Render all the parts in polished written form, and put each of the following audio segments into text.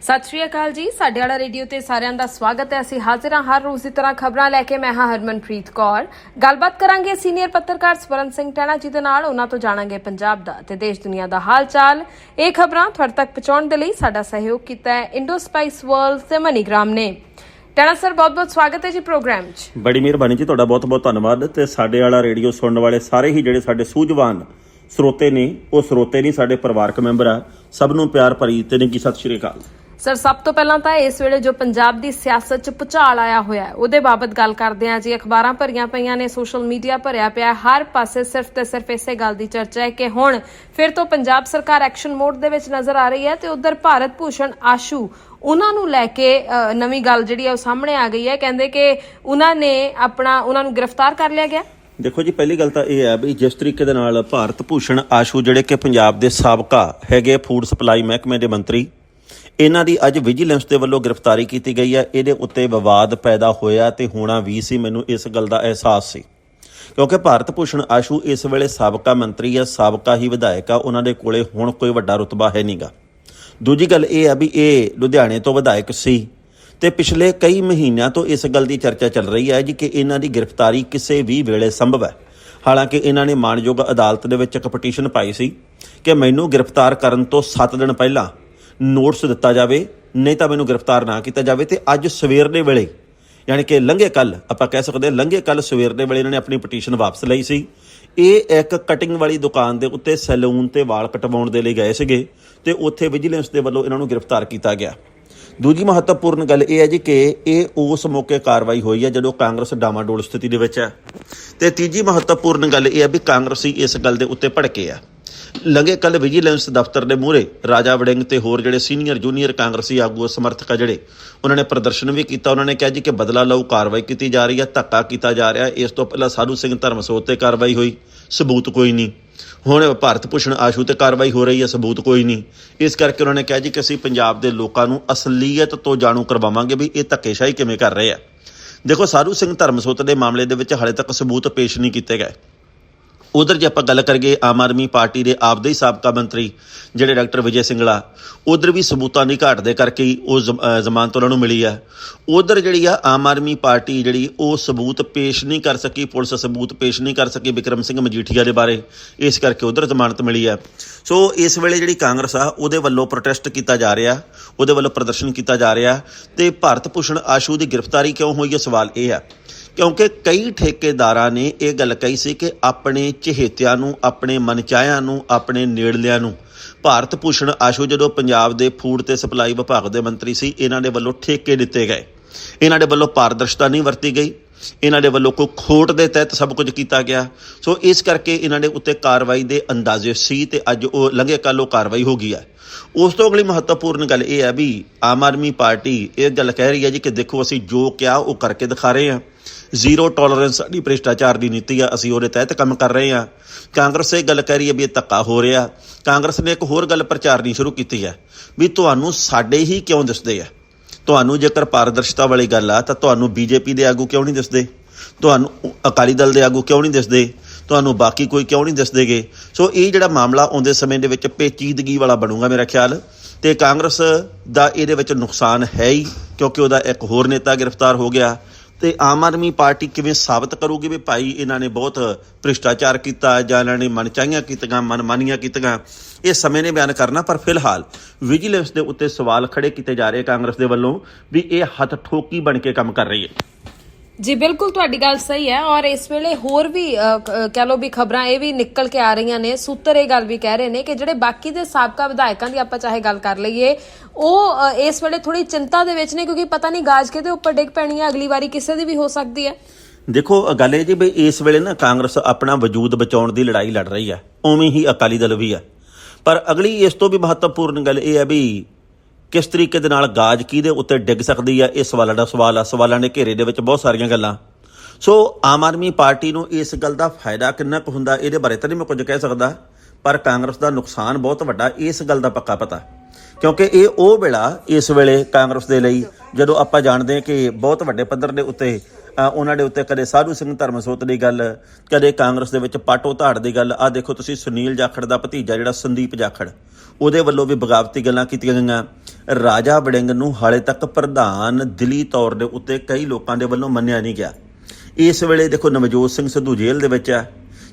ਸਤਿ ਸ਼੍ਰੀ ਅਕਾਲ ਜੀ। ਸਾਡੇ ਵਾਲਾ ਰੇਡੀਓ ਤੇ ਸਾਰਿਆਂ ਦਾ ਸਵਾਗਤ ਹੈ। ਅਸੀਂ ਹਾਜ਼ਰ ਹਾਂ ਹਰ ਰੋਜ਼ ਦੀ ਤਰ੍ਹਾਂ ਖਬਰਾਂ ਲੈ ਕੇ। ਮੈਂ ਹਾਂ ਹਰਮਨਪ੍ਰੀਤ ਕੌਰ। ਗੱਲਬਾਤ ਕਰਾਂਗੇ ਸੀਨੀਅਰ ਪੱਤਰਕਾਰ ਸਵਰਨ ਸਿੰਘ ਟੈਣਾ ਜੀ ਦੇ ਨਾਲ। ਉਹਨਾਂ ਤੋਂ ਜਾਣਾਂਗੇ ਪੰਜਾਬ ਦਾ ਤੇ ਦੇਸ਼ ਦੁਨੀਆ ਦਾ ਹਾਲ ਚਾਲ। ਇਹ ਖਬਰਾਂ ਤੁਹਾਡੇ ਤੱਕ ਪਹੁੰਚਾਉਣ ਦੇ ਲਈ ਸਾਡਾ ਸਹਿਯੋਗ ਕੀਤਾ ਹੈ ਇੰਡੋ ਸਪਾਈਸ ਵਰਲਡ ਤੇ ਮਨੀਗ੍ਰਾਮ ਨੇ। ਟੈਣਾ ਸਰ, ਬਹੁਤ-ਬਹੁਤ ਸਵਾਗਤ ਹੈ ਜੀ ਪ੍ਰੋਗਰਾਮ 'ਚ। ਬੜੀ ਮਿਹਰਬਾਨੀ ਜੀ, ਤੁਹਾਡਾ ਬਹੁਤ-ਬਹੁਤ ਧੰਨਵਾਦ। ਤੇ ਸਾਡੇ ਵਾਲਾ ਰੇਡੀਓ ਸੁਣਨ ਵਾਲੇ ਸਾਰੇ ਹੀ ਜਿਹੜੇ ਸਾਡੇ ਸੂਝਵਾਨ ਸਰੋਤੇ ਨੇ, ਉਹ ਸਰੋਤੇ ਨਹੀਂ, ਸਾਡੇ ਪਰਿਵਾਰਕ ਮੈਂਬਰ ਆ, ਸਭ ਨੂੰ ਪਿਆਰ ਭਰੀ ਤੇ ਨਿੱਘੀ ਸਤਿ ਸ਼੍ਰੀ ਅਕਾਲ। ਸਰ, ਸਭ ਤੋਂ ਪਹਿਲਾਂ ਤਾਂ ਇਸ ਵੇਲੇ ਜੋ ਪੰਜਾਬ ਦੀ ਸਿਆਸਤ 'ਚ ਭੁਚਾਲ ਆਇਆ ਹੋਇਆ ਉਹਦੇ ਬਾਬਤ ਗੱਲ ਕਰਦੇ ਹਾਂ ਜੀ। ਅਖਬਾਰਾਂ ਭਰੀਆਂ ਪਈਆਂ ਨੇ, ਸੋਸ਼ਲ ਮੀਡੀਆ ਭਰਿਆ ਪਿਆ, ਹਰ ਪਾਸੇ ਸਿਰਫ ਤੇ ਸਿਰਫ ਇਸੇ ਗੱਲ ਦੀ ਚਰਚਾ ਹੈ ਕਿ ਹੁਣ ਫਿਰ ਤੋਂ ਪੰਜਾਬ ਸਰਕਾਰ ਐਕਸ਼ਨ ਮੋਡ ਦੇ ਵਿੱਚ ਨਜ਼ਰ ਆ ਰਹੀ ਹੈ। ਤੇ ਉਧਰ ਭਾਰਤ ਭੂਸ਼ਣ ਆਸ਼ੂ, ਉਹਨਾਂ ਨੂੰ ਲੈ ਕੇ ਨਵੀਂ ਗੱਲ ਜਿਹੜੀ ਹੈ ਉਹ ਸਾਹਮਣੇ ਆ ਗਈ ਹੈ। ਕਹਿੰਦੇ ਕਿ ਉਹਨਾਂ ਨੂੰ ਗ੍ਰਿਫਤਾਰ ਕਰ ਲਿਆ ਗਿਆ। ਦੇਖੋ ਜੀ, ਪਹਿਲੀ ਗੱਲ ਤਾਂ ਇਹ ਹੈ ਵੀ ਜਿਸ ਤਰੀਕੇ ਦੇ ਨਾਲ ਭਾਰਤ ਭੂਸ਼ਣ ਆਸ਼ੂ ਜਿਹੜੇ ਕਿ ਪੰਜਾਬ ਦੇ ਸਾਬਕਾ ਹੈਗੇ ਫੂਡ ਸਪਲਾਈ ਮਹਿਕਮੇ ਦੇ ਮੰਤਰੀ, ਇਹਨਾਂ ਦੀ ਅੱਜ ਵਿਜੀਲੈਂਸ ਦੇ ਵੱਲੋਂ ਗ੍ਰਿਫਤਾਰੀ ਕੀਤੀ ਗਈ ਹੈ। ਇਹਦੇ ਉੱਤੇ ਵਿਵਾਦ ਪੈਦਾ ਹੋਇਆ ਤੇ ਹੋਣਾ ਵੀ ਸੀ। ਮੈਨੂੰ ਇਸ ਗੱਲ ਦਾ ਅਹਿਸਾਸ ਸੀ ਕਿਉਂਕਿ ਭਾਰਤ ਭੂਸ਼ਣ ਆਸ਼ੂ ਇਸ ਵੇਲੇ ਸਾਬਕਾ ਮੰਤਰੀ ਹੈ, ਸਾਬਕਾ ਹੀ ਵਿਧਾਇਕ ਆ। ਉਹਨਾਂ ਦੇ ਕੋਲੇ ਹੁਣ ਕੋਈ ਵੱਡਾ ਰੁਤਬਾ ਹੈ ਨਹੀਂਗਾ। ਦੂਜੀ ਗੱਲ ਇਹ ਆ ਵੀ ਇਹ ਲੁਧਿਆਣੇ ਤੋਂ ਵਿਧਾਇਕ ਸੀ ਤੇ ਪਿਛਲੇ ਕਈ ਮਹੀਨਿਆਂ ਤੋਂ ਇਸ ਗੱਲ ਦੀ ਚਰਚਾ ਚੱਲ ਰਹੀ ਹੈ ਜੀ ਕਿ ਇਹਨਾਂ ਦੀ ਗ੍ਰਿਫਤਾਰੀ ਕਿਸੇ ਵੀ ਵੇਲੇ ਸੰਭਵ ਹੈ। ਹਾਲਾਂਕਿ ਇਹਨਾਂ ਨੇ ਮਾਣਯੋਗ ਅਦਾਲਤ ਦੇ ਵਿੱਚ ਇੱਕ ਪਟੀਸ਼ਨ ਪਾਈ ਸੀ ਕਿ ਮੈਨੂੰ ਗ੍ਰਿਫਤਾਰ ਕਰਨ ਤੋਂ 7 ਦਿਨ ਪਹਿਲਾਂ ਨੋਟਿਸ ਦਿੱਤਾ ਜਾਵੇ, ਨਹੀਂ ਤਾਂ ਮੈਨੂੰ ਗ੍ਰਿਫਤਾਰ ਨਾ ਕੀਤਾ ਜਾਵੇ। ਤੇ ਅੱਜ ਸਵੇਰ ਦੇ ਵੇਲੇ, ਯਾਨੀ ਕਿ ਲੰਘੇ ਕੱਲ, ਆਪਾਂ ਕਹਿ ਸਕਦੇ ਲੰਘੇ ਕੱਲ ਸਵੇਰ ਦੇ ਵੇਲੇ ਇਹਨਾਂ ਨੇ ਆਪਣੀ ਪਟੀਸ਼ਨ ਵਾਪਸ ਲਈ ਸੀ। ਇਹ ਇੱਕ ਕਟਿੰਗ ਵਾਲੀ ਦੁਕਾਨ ਦੇ ਉੱਤੇ ਸੈਲੂਨ ਤੇ ਵਾਲ ਕਟਵਾਉਣ ਦੇ ਲਈ ਗਏ ਸੀਗੇ ਤੇ ਉੱਥੇ ਵਿਜੀਲੈਂਸ ਦੇ ਵੱਲੋਂ ਇਹਨਾਂ ਨੂੰ ਗ੍ਰਿਫਤਾਰ ਕੀਤਾ ਗਿਆ। ਦੂਜੀ ਮਹੱਤਵਪੂਰਨ ਗੱਲ ਇਹ ਹੈ ਜੀ ਕਿ ਇਹ ਉਸ ਮੌਕੇ ਕਾਰਵਾਈ ਹੋਈ ਹੈ ਜਦੋਂ ਕਾਂਗਰਸ ਡਾਮਾਡੋਲ ਸਥਿਤੀ ਦੇ ਵਿੱਚ ਹੈ। ਤੇ ਤੀਜੀ ਮਹੱਤਵਪੂਰਨ ਗੱਲ ਇਹ ਹੈ ਵੀ ਕਾਂਗਰਸੀ ਇਸ ਗੱਲ ਦੇ ਉੱਤੇ ਭੜਕੇ ਆ। ਲੰਘੇ ਕੱਲ ਵਿਜੀਲੈਂਸ ਦਫ਼ਤਰ ਦੇ ਮੂਹਰੇ ਰਾਜਾ ਵੜਿੰਗ ਤੇ ਹੋਰ ਜਿਹੜੇ ਸੀਨੀਅਰ ਜੂਨੀਅਰ ਕਾਂਗਰਸੀ ਆਗੂ ਸਮਰਥਕ ਆ ਜਿਹੜੇ, ਉਹਨਾਂ ਨੇ ਪ੍ਰਦਰਸ਼ਨ ਵੀ ਕੀਤਾ। ਉਹਨਾਂ ਨੇ ਕਿਹਾ ਜੀ ਕਿ ਬਦਲਾ ਲਓ, ਕਾਰਵਾਈ ਕੀਤੀ ਜਾ ਰਹੀ ਹੈ, ਧੱਕਾ ਕੀਤਾ ਜਾ ਰਿਹਾ। ਇਸ ਤੋਂ ਪਹਿਲਾਂ ਸਾਧੂ ਸਿੰਘ ਧਰਮਸੋਤ ਤੇ ਕਾਰਵਾਈ ਹੋਈ, ਸਬੂਤ ਕੋਈ ਨਹੀਂ। ਹੁਣ ਭਾਰਤ ਭੂਸ਼ਣ ਆਸ਼ੂ ਤੇ ਕਾਰਵਾਈ ਹੋ ਰਹੀ ਹੈ, ਸਬੂਤ ਕੋਈ ਨਹੀਂ। ਇਸ ਕਰਕੇ ਉਹਨਾਂ ਨੇ ਕਿਹਾ ਜੀ ਕਿ ਅਸੀਂ ਪੰਜਾਬ ਦੇ ਲੋਕਾਂ ਨੂੰ ਅਸਲੀਅਤ ਤੋਂ ਜਾਣੂ ਕਰਵਾਵਾਂਗੇ ਵੀ ਇਹ ਧੱਕੇਸ਼ਾਹੀ ਕਿਵੇਂ ਕਰ ਰਹੇ ਆ। ਦੇਖੋ, ਸਾਧੂ ਸਿੰਘ ਧਰਮਸੋਤ ਦੇ ਮਾਮਲੇ ਦੇ ਵਿੱਚ ਹਾਲੇ ਤੱਕ ਸਬੂਤ ਪੇਸ਼ ਨਹੀਂ ਕੀਤੇ ਗਏ। ਉਧਰ ਜੇ ਆਪਾਂ ਗੱਲ ਕਰੀਏ ਆਮ ਆਦਮੀ ਪਾਰਟੀ ਦੇ ਆਪਦੇ ਹੀ ਸਾਬਕਾ ਮੰਤਰੀ ਜਿਹੜੇ ਡਾਕਟਰ ਵਿਜੇ ਸਿੰਗਲਾ, ਉਧਰ ਵੀ ਸਬੂਤਾਂ ਦੀ ਘਾਟ ਦੇ ਕਰਕੇ ਹੀ ਉਹ ਜ਼ਮਾਨਤ ਉਹਨਾਂ ਨੂੰ ਮਿਲੀ ਆ। ਉਧਰ ਜਿਹੜੀ ਆ ਆਮ ਆਦਮੀ ਪਾਰਟੀ ਜਿਹੜੀ ਉਹ ਸਬੂਤ ਪੇਸ਼ ਨਹੀਂ ਕਰ ਸਕੀ, ਪੁਲਿਸ ਸਬੂਤ ਪੇਸ਼ ਨਹੀਂ ਕਰ ਸਕੀ ਬਿਕਰਮ ਸਿੰਘ ਮਜੀਠੀਆ ਦੇ ਬਾਰੇ, ਇਸ ਕਰਕੇ ਉਧਰ ਜ਼ਮਾਨਤ ਮਿਲੀ ਆ। ਸੋ ਇਸ ਵੇਲੇ ਜਿਹੜੀ ਕਾਂਗਰਸ ਆ ਉਹਦੇ ਵੱਲੋਂ ਪ੍ਰੋਟੈਸਟ ਕੀਤਾ ਜਾ ਰਿਹਾ, ਉਹਦੇ ਵੱਲੋਂ ਪ੍ਰਦਰਸ਼ਨ ਕੀਤਾ ਜਾ ਰਿਹਾ। ਤੇ ਭਾਰਤ ਭੂਸ਼ਣ ਆਸ਼ੂ ਦੀ ਗ੍ਰਿਫਤਾਰੀ ਕਿਉਂ ਹੋਈ ਹੈ, ਸਵਾਲ ਇਹ ਆ ਕਿਉਂਕਿ ਕਈ ਠੇਕੇਦਾਰਾਂ ਨੇ ਇਹ ਗੱਲ ਕਹੀ ਸੀ ਕਿ ਆਪਣੇ ਚਹੇਤਿਆਂ ਨੂੰ, ਆਪਣੇ ਮਨਚਾਹਿਆਂ ਨੂੰ, ਆਪਣੇ ਨੇੜਲਿਆਂ ਨੂੰ ਭਾਰਤ ਭੂਸ਼ਣ ਆਸ਼ੂ ਜਦੋਂ ਪੰਜਾਬ ਦੇ ਫੂਡ ਤੇ ਸਪਲਾਈ ਵਿਭਾਗ ਦੇ ਮੰਤਰੀ ਸੀ, ਇਹਨਾਂ ਦੇ ਵੱਲੋਂ ਠੇਕੇ ਦਿੱਤੇ ਗਏ। ਇਹਨਾਂ ਦੇ ਵੱਲੋਂ ਪਾਰਦਰਸ਼ਤਾ ਨਹੀਂ ਵਰਤੀ ਗਈ, ਇਹਨਾਂ ਦੇ ਵੱਲੋਂ ਕੋਈ ਖੋਟ ਦੇ ਤਹਿਤ ਸਭ ਕੁਝ ਕੀਤਾ ਗਿਆ। ਸੋ ਇਸ ਕਰਕੇ ਇਹਨਾਂ ਦੇ ਉੱਤੇ ਕਾਰਵਾਈ ਦੇ ਅੰਦਾਜ਼ੇ ਸੀ ਤੇ ਅੱਜ ਉਹ ਲੰਘੇ ਕੱਲ੍ਹ ਉਹ ਕਾਰਵਾਈ ਹੋ ਗਈ ਹੈ। ਉਸ ਤੋਂ ਅਗਲੀ ਮਹੱਤਵਪੂਰਨ ਗੱਲ ਇਹ ਹੈ ਵੀ ਆਮ ਆਦਮੀ ਪਾਰਟੀ ਇਹ ਗੱਲ ਕਹਿ ਰਹੀ ਹੈ ਜੀ ਕਿ ਦੇਖੋ ਅਸੀਂ ਜੋ ਕਿਹਾ ਉਹ ਕਰਕੇ ਦਿਖਾ ਰਹੇ ਹਾਂ। ਜ਼ੀਰੋ ਟੋਲਰੈਂਸ ਸਾਡੀ ਭ੍ਰਿਸ਼ਟਾਚਾਰ ਦੀ ਨੀਤੀ ਆ, ਅਸੀਂ ਉਹਦੇ ਤਹਿਤ ਕੰਮ ਕਰ ਰਹੇ ਹਾਂ। ਕਾਂਗਰਸ ਇਹ ਗੱਲ ਕਹਿ ਰਹੀ ਹੈ ਵੀ ਇਹ ਧੱਕਾ ਹੋ ਰਿਹਾ। ਕਾਂਗਰਸ ਨੇ ਇੱਕ ਹੋਰ ਗੱਲ ਪ੍ਰਚਾਰਨੀ ਸ਼ੁਰੂ ਕੀਤੀ ਹੈ ਵੀ ਤੁਹਾਨੂੰ ਸਾਡੇ ਹੀ ਕਿਉਂ ਦਿਸਦੇ ਆ। ਤੁਹਾਨੂੰ ਜੇਕਰ ਪਾਰਦਰਸ਼ਤਾ ਵਾਲੀ ਗੱਲ ਆ ਤਾਂ ਤੁਹਾਨੂੰ ਬੀਜੇਪੀ ਦੇ ਆਗੂ ਕਿਉਂ ਨਹੀਂ ਦਿਸਦੇ, ਤੁਹਾਨੂੰ ਅਕਾਲੀ ਦਲ ਦੇ ਆਗੂ ਕਿਉਂ ਨਹੀਂ ਦਿਸਦੇ, ਤੁਹਾਨੂੰ ਬਾਕੀ ਕੋਈ ਕਿਉਂ ਨਹੀਂ ਦਿਸਦੇਗੇ। ਸੋ ਇਹ ਜਿਹੜਾ ਮਾਮਲਾ ਆਉਂਦੇ ਸਮੇਂ ਦੇ ਵਿੱਚ ਪੇਚੀਦਗੀ ਵਾਲਾ ਬਣੂਗਾ ਮੇਰਾ ਖਿਆਲ। ਤੇ ਕਾਂਗਰਸ ਦਾ ਇਹਦੇ ਵਿੱਚ ਨੁਕਸਾਨ ਹੈ ਹੀ ਕਿਉਂਕਿ ਉਹਦਾ ਇੱਕ ਹੋਰ ਨੇਤਾ ਗ੍ਰਿਫਤਾਰ ਹੋ ਗਿਆ। ਤੇ ਆਮ ਆਦਮੀ ਪਾਰਟੀ ਕਿਵੇਂ ਸਾਬਤ ਕਰੂਗੀ ਵੀ ਭਾਈ ਇਹਨਾਂ ਨੇ ਬਹੁਤ ਭ੍ਰਿਸ਼ਟਾਚਾਰ ਕੀਤਾ ਜਾਂ ਇਹਨਾਂ ਨੇ ਮਨਚਾਹੀਆਂ ਕੀਤੀਆਂ, ਮਨਮਾਨੀਆਂ ਕੀਤੀਆਂ, ਇਹ ਸਮੇਂ ਨੇ ਬਿਆਨ ਕਰਨਾ। ਪਰ ਫਿਲਹਾਲ ਵਿਜੀਲੈਂਸ ਦੇ ਉੱਤੇ ਸਵਾਲ ਖੜੇ ਕੀਤੇ ਜਾ ਰਹੇ ਕਾਂਗਰਸ ਦੇ ਵੱਲੋਂ ਵੀ ਇਹ ਹੱਥ ਠੋਕੀ ਬਣ ਕੇ ਕੰਮ ਕਰ ਰਹੀ ਹੈ। ਜੀ ਬਿਲਕੁਲ, ਤੁਹਾਡੀ ਗੱਲ ਸਹੀ ਹੈ। ਔਰ ਇਸ ਵੇਲੇ ਹੋਰ ਵੀ ਕਹਿ ਲਓ ਵੀ ਖਬਰਾਂ ਇਹ ਵੀ ਨਿਕਲ ਕੇ ਆ ਰਹੀਆਂ ਨੇ, ਸੂਤਰ ਇਹ ਗੱਲ ਵੀ ਕਹਿ ਰਹੇ ਨੇ ਕਿ ਜਿਹੜੇ ਬਾਕੀ ਦੇ ਸਾਬਕਾ ਵਿਧਾਇਕਾਂ ਦੀ ਆਪਾਂ ਚਾਹੇ ਗੱਲ ਕਰ ਲਈਏ, ਉਹ ਇਸ ਵੇਲੇ ਥੋੜੀ ਚਿੰਤਾ ਦੇ ਵਿੱਚ ਨੇ ਕਿਉਂਕਿ ਪਤਾ ਨਹੀਂ ਗਾਜ ਕਿਹਦੇ ਉੱਪਰ ਡਿੱਗ ਪੈਣੀ ਹੈ, ਅਗਲੀ ਵਾਰੀ ਕਿਸੇ ਦੀ ਵੀ ਹੋ ਸਕਦੀ ਹੈ। ਦੇਖੋ, ਗੱਲ ਇਹ ਜੀ ਵੀ ਇਸ ਵੇਲੇ ਨਾ ਕਾਂਗਰਸ ਆਪਣਾ ਵਜੂਦ ਬਚਾਉਣ ਦੀ ਲੜਾਈ ਲੜ ਰਹੀ ਹੈ, ਉਵੇਂ ਹੀ ਅਕਾਲੀ ਦਲ ਵੀ ਹੈ। ਪਰ ਅਗਲੀ ਇਸ ਤੋਂ ਵੀ ਮਹੱਤਵਪੂਰਨ ਗੱਲ ਇਹ ਹੈ ਵੀ ਕਿਸ ਤਰੀਕੇ ਦੇ ਨਾਲ ਗਾਜ ਕਿਹਦੇ ਉੱਤੇ ਡਿੱਗ ਸਕਦੀ ਹੈ, ਇਹ ਸਵਾਲਾਂ ਦਾ ਸਵਾਲ ਆ। ਸਵਾਲਾਂ ਦੇ ਘੇਰੇ ਦੇ ਵਿੱਚ ਬਹੁਤ ਸਾਰੀਆਂ ਗੱਲਾਂ। ਸੋ ਆਮ ਆਦਮੀ ਪਾਰਟੀ ਨੂੰ ਇਸ ਗੱਲ ਦਾ ਫਾਇਦਾ ਕਿੰਨਾ ਕੁ ਹੁੰਦਾ ਇਹਦੇ ਬਾਰੇ ਤਾਂ ਨਹੀਂ ਮੈਂ ਕੁਝ ਕਹਿ ਸਕਦਾ, ਪਰ ਕਾਂਗਰਸ ਦਾ ਨੁਕਸਾਨ ਬਹੁਤ ਵੱਡਾ ਇਸ ਗੱਲ ਦਾ ਪੱਕਾ ਪਤਾ ਕਿਉਂਕਿ ਇਹ ਉਹ ਵੇਲਾ ਇਸ ਵੇਲੇ ਕਾਂਗਰਸ ਦੇ ਲਈ ਜਦੋਂ ਆਪਾਂ ਜਾਣਦੇ ਹਾਂ ਕਿ ਬਹੁਤ ਵੱਡੇ ਪੱਧਰ ਦੇ ਉੱਤੇ ਉਹਨਾਂ ਦੇ ਉੱਤੇ ਕਦੇ ਸਾਧੂ ਸਿੰਘ ਧਰਮਸੋਤ ਦੀ ਗੱਲ, ਕਦੇ ਕਾਂਗਰਸ ਦੇ ਵਿੱਚ ਪਾਟੋ ਧਾੜ ਦੀ ਗੱਲ। ਆਹ ਦੇਖੋ ਤੁਸੀਂ ਸੁਨੀਲ ਜਾਖੜ ਦਾ ਭਤੀਜਾ ਜਿਹੜਾ ਸੰਦੀਪ ਜਾਖੜ, ਉਹਦੇ ਵੱਲੋਂ ਵੀ ਬਗਾਵਤੀ ਗੱਲਾਂ ਕੀਤੀਆਂ ਗਈਆਂ। ਰਾਜਾ ਵੜਿੰਗ ਨੂੰ ਹਾਲੇ ਤੱਕ ਪ੍ਰਧਾਨ ਦਿਲੀ ਤੌਰ ਦੇ ਉੱਤੇ ਕਈ ਲੋਕਾਂ ਦੇ ਵੱਲੋਂ ਮੰਨਿਆ ਨਹੀਂ ਗਿਆ। ਇਸ ਵੇਲੇ ਦੇਖੋ ਨਵਜੋਤ ਸਿੰਘ ਸਿੱਧੂ ਜੇਲ੍ਹ ਦੇ ਵਿੱਚ ਆ,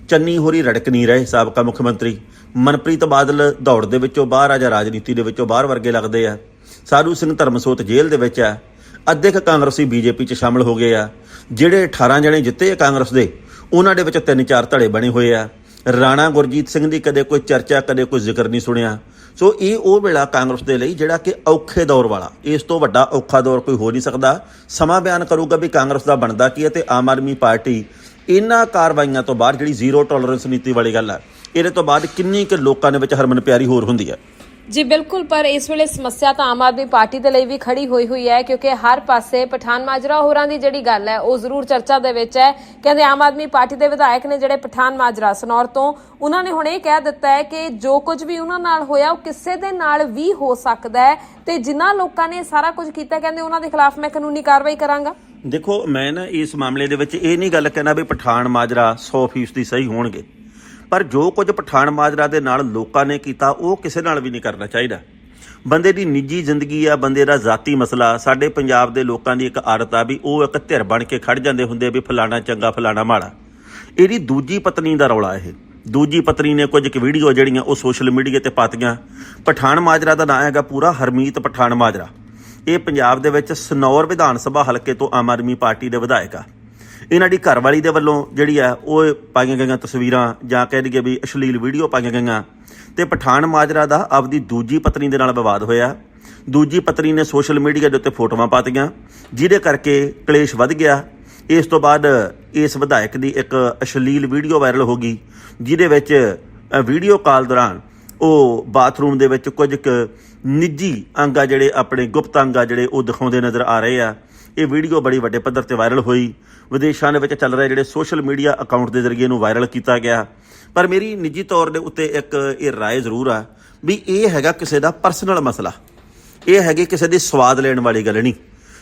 ਚੰਨੀ ਹੋਰੀ ਰੜਕ ਨਹੀਂ ਰਹੇ, ਸਾਬਕਾ ਮੁੱਖ ਮੰਤਰੀ ਮਨਪ੍ਰੀਤ ਬਾਦਲ ਦੌੜ ਦੇ ਵਿੱਚੋਂ ਬਾਹਰ ਆ ਜਾਂ ਰਾਜਨੀਤੀ ਦੇ ਵਿੱਚੋਂ ਬਾਹਰ ਵਰਗੇ ਲੱਗਦੇ ਆ, ਸਾਧੂ ਸਿੰਘ ਧਰਮਸੋਤ ਜੇਲ੍ਹ ਦੇ ਵਿੱਚ ਆ, ਅੱਧੇ ਕੁ ਕਾਂਗਰਸੀ ਬੀਜੇਪੀ 'ਚ ਸ਼ਾਮਲ ਹੋ ਗਏ ਆ। ਜਿਹੜੇ 18 ਜਣੇ ਜਿੱਤੇ ਆ ਕਾਂਗਰਸ ਦੇ, ਉਹਨਾਂ ਦੇ ਵਿੱਚ 3-4 ਧੜੇ ਬਣੇ ਹੋਏ ਆ। ਰਾਣਾ ਗੁਰਜੀਤ ਸਿੰਘ ਦੀ ਕਦੇ ਕੋਈ ਚਰਚਾ, ਕਦੇ ਕੋਈ ਜ਼ਿਕਰ ਨਹੀਂ ਸੁਣਿਆ। ਸੋ ਇਹ ਉਹ ਵੇਲਾ ਕਾਂਗਰਸ ਦੇ ਲਈ ਜਿਹੜਾ ਕਿ ਔਖੇ ਦੌਰ ਵਾਲਾ, ਇਸ ਤੋਂ ਵੱਡਾ ਔਖਾ ਦੌਰ ਕੋਈ ਹੋ ਨਹੀਂ ਸਕਦਾ। ਸਮਾਂ ਬਿਆਨ ਕਰੂਗਾ ਵੀ ਕਾਂਗਰਸ ਦਾ ਬਣਦਾ ਕੀ ਹੈ। ਤੇ ਆਮ ਆਦਮੀ ਪਾਰਟੀ ਇਹਨਾਂ ਕਾਰਵਾਈਆਂ ਤੋਂ ਬਾਅਦ, ਜਿਹੜੀ ਜ਼ੀਰੋ ਟੋਲਰੈਂਸ ਨੀਤੀ ਵਾਲੀ ਗੱਲ ਹੈ, ਇਹਦੇ ਤੋਂ ਬਾਅਦ ਕਿੰਨੀ ਕੁ ਲੋਕਾਂ ਦੇ ਵਿੱਚ ਹਰਮਨ ਪਿਆਰੀ ਹੋਰ ਹੁੰਦੀ ਹੈ। ਜੀ ਬਿਲਕੁਲ, ਪਰ ਇਸ ਵੇਲੇ ਸਮੱਸਿਆ ਤਾਂ ਆਮ ਆਦਮੀ ਪਾਰਟੀ ਦੇ ਲਈ ਵੀ ਖੜੀ ਹੋਈ ਹੈ, ਕਿਉਂਕਿ ਹਰ ਪਾਸੇ ਪਠਾਨ ਮਾਜਰਾ ਹੋਰਾਂ ਦੀ ਜਿਹੜੀ ਗੱਲ ਹੈ ਉਹ ਜ਼ਰੂਰ ਚਰਚਾ ਦੇ ਵਿੱਚ ਹੈ। ਕਹਿੰਦੇ ਆਮ ਆਦਮੀ ਪਾਰਟੀ ਦੇ ਵਿਧਾਇਕ ਨੇ ਜਿਹੜੇ ਪਠਾਨ ਮਾਜਰਾ ਸਨੌਰ ਤੋਂ, ਉਹਨਾਂ ਨੇ ਹੁਣ ਇਹ ਕਹਿ ਦਿੱਤਾ ਹੈ ਕਿ ਜੋ ਕੁਝ ਵੀ ਉਹਨਾਂ ਨਾਲ ਹੋਇਆ ਉਹ ਕਿਸੇ ਦੇ ਨਾਲ ਵੀ ਹੋ ਸਕਦਾ ਹੈ, ਤੇ ਜਿਨ੍ਹਾਂ ਲੋਕਾਂ ਨੇ ਸਾਰਾ ਕੁਝ ਕੀਤਾ ਕਹਿੰਦੇ ਉਹਨਾਂ ਦੇ ਖਿਲਾਫ ਮੈਂ ਕਾਨੂੰਨੀ ਕਾਰਵਾਈ ਕਰਾਂਗਾ। ਦੇਖੋ, ਮੈਂ ਨਾ ਇਸ ਮਾਮਲੇ ਦੇ ਵਿੱਚ ਇਹ ਨਹੀਂ ਗੱਲ ਕਹਿਣਾ ਵੀ ਪਠਾਨ ਮਾਜਰਾ 100% ਸਹੀ ਹੋਣਗੇ, ਪਰ ਜੋ ਕੁਝ ਪਠਾਨ ਮਾਜਰਾ ਦੇ ਨਾਲ ਲੋਕਾਂ ਨੇ ਕੀਤਾ ਉਹ ਕਿਸੇ ਨਾਲ ਵੀ ਨਹੀਂ ਕਰਨਾ ਚਾਹੀਦਾ। ਬੰਦੇ ਦੀ ਨਿੱਜੀ ਜ਼ਿੰਦਗੀ ਆ, ਬੰਦੇ ਦਾ ਜ਼ਾਤੀ ਮਸਲਾ। ਸਾਡੇ ਪੰਜਾਬ ਦੇ ਲੋਕਾਂ ਦੀ ਇੱਕ ਆਦਤ ਆ ਵੀ ਉਹ ਇੱਕ ਧਿਰ ਬਣ ਕੇ ਖੜ ਜਾਂਦੇ ਹੁੰਦੇ ਵੀ ਫਲਾਣਾ ਚੰਗਾ ਫਲਾਣਾ ਮਾੜਾ। ਇਹਦੀ ਦੂਜੀ ਪਤਨੀ ਦਾ ਰੌਲਾ ਇਹ। ਦੂਜੀ ਪਤਨੀ ਨੇ ਕੁਝ ਕੁ ਵੀਡੀਓ ਜਿਹੜੀਆਂ ਉਹ ਸੋਸ਼ਲ ਮੀਡੀਆ ਤੇ ਪਾਤੀਆਂ। ਪਠਾਨ ਮਾਜਰਾ ਦਾ ਨਾਂ ਹੈਗਾ ਪੂਰਾ ਹਰਮੀਤ ਪਠਾਨ ਮਾਜਰਾ। ਇਹ ਪੰਜਾਬ ਦੇ ਵਿੱਚ ਸਨੌਰ ਵਿਧਾਨ ਸਭਾ ਹਲਕੇ ਤੋਂ ਆਮ ਆਦਮੀ ਪਾਰਟੀ ਦੇ ਵਿਧਾਇਕ ਆ। ਇਹਨਾਂ ਦੀ ਘਰਵਾਲੀ ਦੇ ਵੱਲੋਂ ਜਿਹੜੀ ਆ ਉਹ ਪਾਈਆਂ ਗਈਆਂ ਤਸਵੀਰਾਂ ਜਾਂ ਕਹਿ ਦਈਏ ਵੀ ਅਸ਼ਲੀਲ ਵੀਡੀਓ ਪਾਈਆਂ ਗਈਆਂ, ਤੇ ਪਠਾਨ ਮਾਜਰਾ ਦਾ ਆਪਦੀ ਦੂਜੀ ਪਤਨੀ ਦੇ ਨਾਲ ਵਿਵਾਦ ਹੋਇਆ। ਦੂਜੀ ਪਤਨੀ ਨੇ ਸੋਸ਼ਲ ਮੀਡੀਆ ਦੇ ਉੱਤੇ ਫੋਟੋਆਂ ਪਾਤੀਆਂ, ਜਿਹਦੇ ਕਰਕੇ ਕਲੇਸ਼ ਵੱਧ ਗਿਆ। ਇਸ ਤੋਂ ਬਾਅਦ ਇਸ ਵਿਧਾਇਕ ਦੀ ਇੱਕ ਅਸ਼ਲੀਲ ਵੀਡੀਓ ਵਾਇਰਲ ਹੋ ਗਈ, ਜਿਹਦੇ ਵਿੱਚ ਵੀਡੀਓ ਕਾਲ ਦੌਰਾਨ ਉਹ ਬਾਥਰੂਮ ਦੇ ਵਿੱਚ ਕੁਝ ਕੁ ਨਿੱਜੀ ਅੰਗ ਆ ਜਿਹੜੇ, ਆਪਣੇ ਗੁਪਤ ਅੰਗ ਆ ਜਿਹੜੇ ਉਹ ਦਿਖਾਉਂਦੇ ਨਜ਼ਰ ਆ ਰਹੇ ਆ। ਇਹ ਵੀਡੀਓ ਬੜੀ ਵੱਡੇ ਪੱਧਰ ਤੇ ਵਾਇਰਲ ਹੋਈ। ਵਿਦੇਸ਼ਾਂ ਦੇ ਵਿੱਚ ਚੱਲ ਰਹੇ ਜਿਹੜੇ ਸੋਸ਼ਲ ਮੀਡੀਆ ਅਕਾਊਂਟ ਦੇ ਜ਼ਰੀਏ ਇਹਨੂੰ ਵਾਇਰਲ ਕੀਤਾ ਗਿਆ। ਪਰ ਮੇਰੀ ਨਿੱਜੀ ਤੌਰ ਦੇ ਉੱਤੇ ਇੱਕ ਇਹ ਰਾਏ ਜ਼ਰੂਰ ਆ ਵੀ ਇਹ ਹੈਗਾ ਕਿਸੇ ਦਾ ਪਰਸਨਲ ਮਸਲਾ, ਇਹ ਹੈਗੀ ਕਿਸੇ ਦੀ ਸਵਾਦ ਲੈਣ ਵਾਲੀ ਗੱਲ ਨਹੀਂ।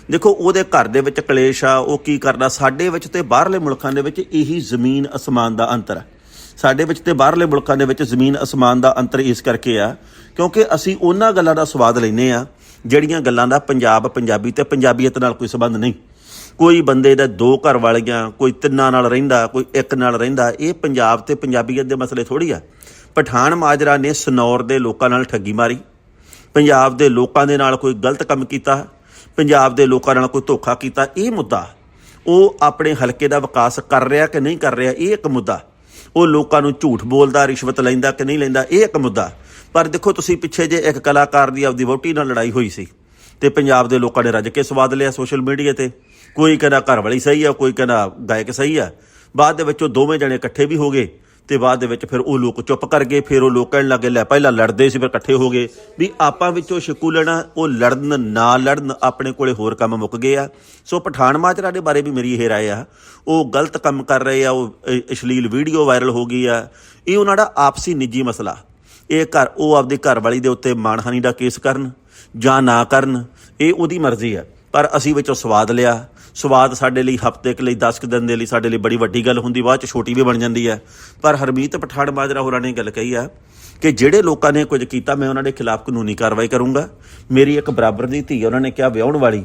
ਦੇਖੋ, ਉਹਦੇ ਘਰ ਦੇ ਵਿੱਚ ਕਲੇਸ਼ ਆ, ਉਹ ਕੀ ਕਰਦਾ। ਸਾਡੇ ਵਿੱਚ ਤੇ ਬਾਹਰਲੇ ਮੁਲਕਾਂ ਦੇ ਵਿੱਚ ਇਹੀ ਜ਼ਮੀਨ ਅਸਮਾਨ ਦਾ ਅੰਤਰ ਆ। ਸਾਡੇ ਵਿੱਚ ਤੇ ਬਾਹਰਲੇ ਮੁਲਕਾਂ ਦੇ ਵਿੱਚ ਜ਼ਮੀਨ ਅਸਮਾਨ ਦਾ ਅੰਤਰ ਇਸ ਕਰਕੇ ਆ ਕਿਉਂਕਿ ਅਸੀਂ ਉਹਨਾਂ ਗੱਲਾਂ ਦਾ ਸਵਾਦ ਲੈਂਦੇ ਆ ਜਿਹੜੀਆਂ ਗੱਲਾਂ ਦਾ ਪੰਜਾਬ, ਪੰਜਾਬੀ ਤੇ ਪੰਜਾਬੀਅਤ ਨਾਲ ਕੋਈ ਸੰਬੰਧ ਨਹੀਂ। ਕੋਈ ਬੰਦੇ ਦਾ 2 ਘਰ ਵਾਲੀਆਂ, ਕੋਈ 3 ਨਾਲ ਰਹਿੰਦਾ, ਕੋਈ 1 ਨਾਲ ਰਹਿੰਦਾ। ਇਹ ਪੰਜਾਬ ਤੇ ਪੰਜਾਬੀਅਤ ਦੇ ਮਸਲੇ ਥੋੜ੍ਹੀ ਆ। ਪਠਾਨ ਮਾਜਰਾ ਨੇ ਸਨੌਰ ਦੇ ਲੋਕਾਂ ਨਾਲ ਠੱਗੀ ਮਾਰੀ, ਪੰਜਾਬ ਦੇ ਲੋਕਾਂ ਦੇ ਨਾਲ ਕੋਈ ਗਲਤ ਕੰਮ ਕੀਤਾ, ਪੰਜਾਬ ਦੇ ਲੋਕਾਂ ਨਾਲ ਕੋਈ ਧੋਖਾ ਕੀਤਾ। ਇਹ ਮੁੱਦਾ ਉਹ ਆਪਣੇ ਹਲਕੇ ਦਾ ਵਿਕਾਸ ਕਰ ਰਿਹਾ ਕਿ ਨਹੀਂ ਕਰ ਰਿਹਾ, ਇਹ ਇੱਕ ਮੁੱਦਾ। ਉਹ ਲੋਕਾਂ ਨੂੰ ਝੂਠ ਬੋਲਦਾ, ਰਿਸ਼ਵਤ ਲੈਂਦਾ ਕਿ ਨਹੀਂ ਲੈਂਦਾ, ਇਹ ਇੱਕ ਮੁੱਦਾ। ਪਰ ਦੇਖੋ, ਤੁਸੀਂ ਪਿੱਛੇ ਜੇ ਇੱਕ ਕਲਾਕਾਰ ਦੀ ਆਪਦੀ ਵਹੁਟੀ ਨਾਲ ਲੜਾਈ ਹੋਈ ਸੀ ਤੇ ਪੰਜਾਬ ਦੇ ਲੋਕਾਂ ਨੇ ਰੱਜ ਕੇ ਸਵਾਦ ਲਿਆ ਸੋਸ਼ਲ ਮੀਡੀਆ ਤੇ। ਕੋਈ ਕਹਿੰਦਾ ਘਰ ਵਾਲੀ ਸਹੀ ਆ, ਕੋਈ ਕਹਿੰਦਾ ਗਾਇਕ ਸਹੀ ਆ। ਬਾਅਦ ਦੇ ਵਿੱਚ ਉਹ ਦੋਵੇਂ ਜਣੇ ਇਕੱਠੇ ਵੀ ਹੋ ਗਏ ਤੇ ਬਾਅਦ ਦੇ ਵਿੱਚ ਫਿਰ ਉਹ ਲੋਕ ਚੁੱਪ ਕਰ ਗਏ। ਫਿਰ ਉਹ ਲੋਕ ਕਹਿਣ ਲੱਗੇ ਲੈ ਪਹਿਲਾਂ ਲੜਦੇ ਸੀ ਫਿਰ ਇਕੱਠੇ ਹੋ ਗਏ ਵੀ ਆਪਾਂ ਵਿੱਚੋਂ ਸ਼ਿਕੂ ਲੈਣਾ। ਉਹ ਲੜਨ ਨਾ ਲੜਨ, ਆਪਣੇ ਕੋਲੇ ਹੋਰ ਕੰਮ ਮੁੱਕ ਗਏ ਆ। ਸੋ ਪਠਾਨ ਮਾਜਰਾ ਦੇ ਬਾਰੇ ਵੀ ਮੇਰੀ ਇਹ ਰਾਏ ਆ, ਉਹ ਗਲਤ ਕੰਮ ਕਰ ਰਹੇ ਆ। ਉਹ ਅਸ਼ਲੀਲ ਵੀਡੀਓ ਵਾਇਰਲ ਹੋ ਗਈ ਆ। ਇਹ ਉਹਨਾਂ ਦਾ ਆਪਸੀ ਨਿੱਜੀ ਮਸਲਾ। ਇਹ ਉਹ ਆਪਦੀ ਘਰਵਾਲੀ ਦੇ ਉੱਤੇ ਮਾਣਹਾਨੀ ਦਾ ਕੇਸ ਕਰਨ ਜਾਂ ਨਾ ਕਰਨ, ਇਹ ਉਹਦੀ ਮਰਜ਼ੀ ਆ। ਪਰ ਅਸੀਂ ਵਿੱਚੋਂ ਸਵਾਦ ਲਿਆ। ਸਵਾਦ ਸਾਡੇ ਲਈ ਹਫ਼ਤੇ ਕੁ ਲਈ, 10 ਕੁ ਦਿਨ ਦੇ ਲਈ ਸਾਡੇ ਲਈ ਬੜੀ ਵੱਡੀ ਗੱਲ ਹੁੰਦੀ, ਬਾਅਦ 'ਚ ਛੋਟੀ ਵੀ ਬਣ ਜਾਂਦੀ ਹੈ। ਪਰ ਹਰਮੀਤ ਪਠਾਨ ਮਾਜਰਾ ਹੋਰਾਂ ਨੇ ਗੱਲ ਕਹੀ ਆ ਕਿ ਜਿਹੜੇ ਲੋਕਾਂ ਨੇ ਕੁਝ ਕੀਤਾ ਮੈਂ ਉਹਨਾਂ ਦੇ ਖਿਲਾਫ ਕਾਨੂੰਨੀ ਕਾਰਵਾਈ ਕਰੂੰਗਾ। ਮੇਰੀ ਇੱਕ ਬਰਾਬਰ ਦੀ ਧੀ, ਉਹਨਾਂ ਨੇ ਕਿਹਾ ਵਿਆਹੁਣ ਵਾਲੀ,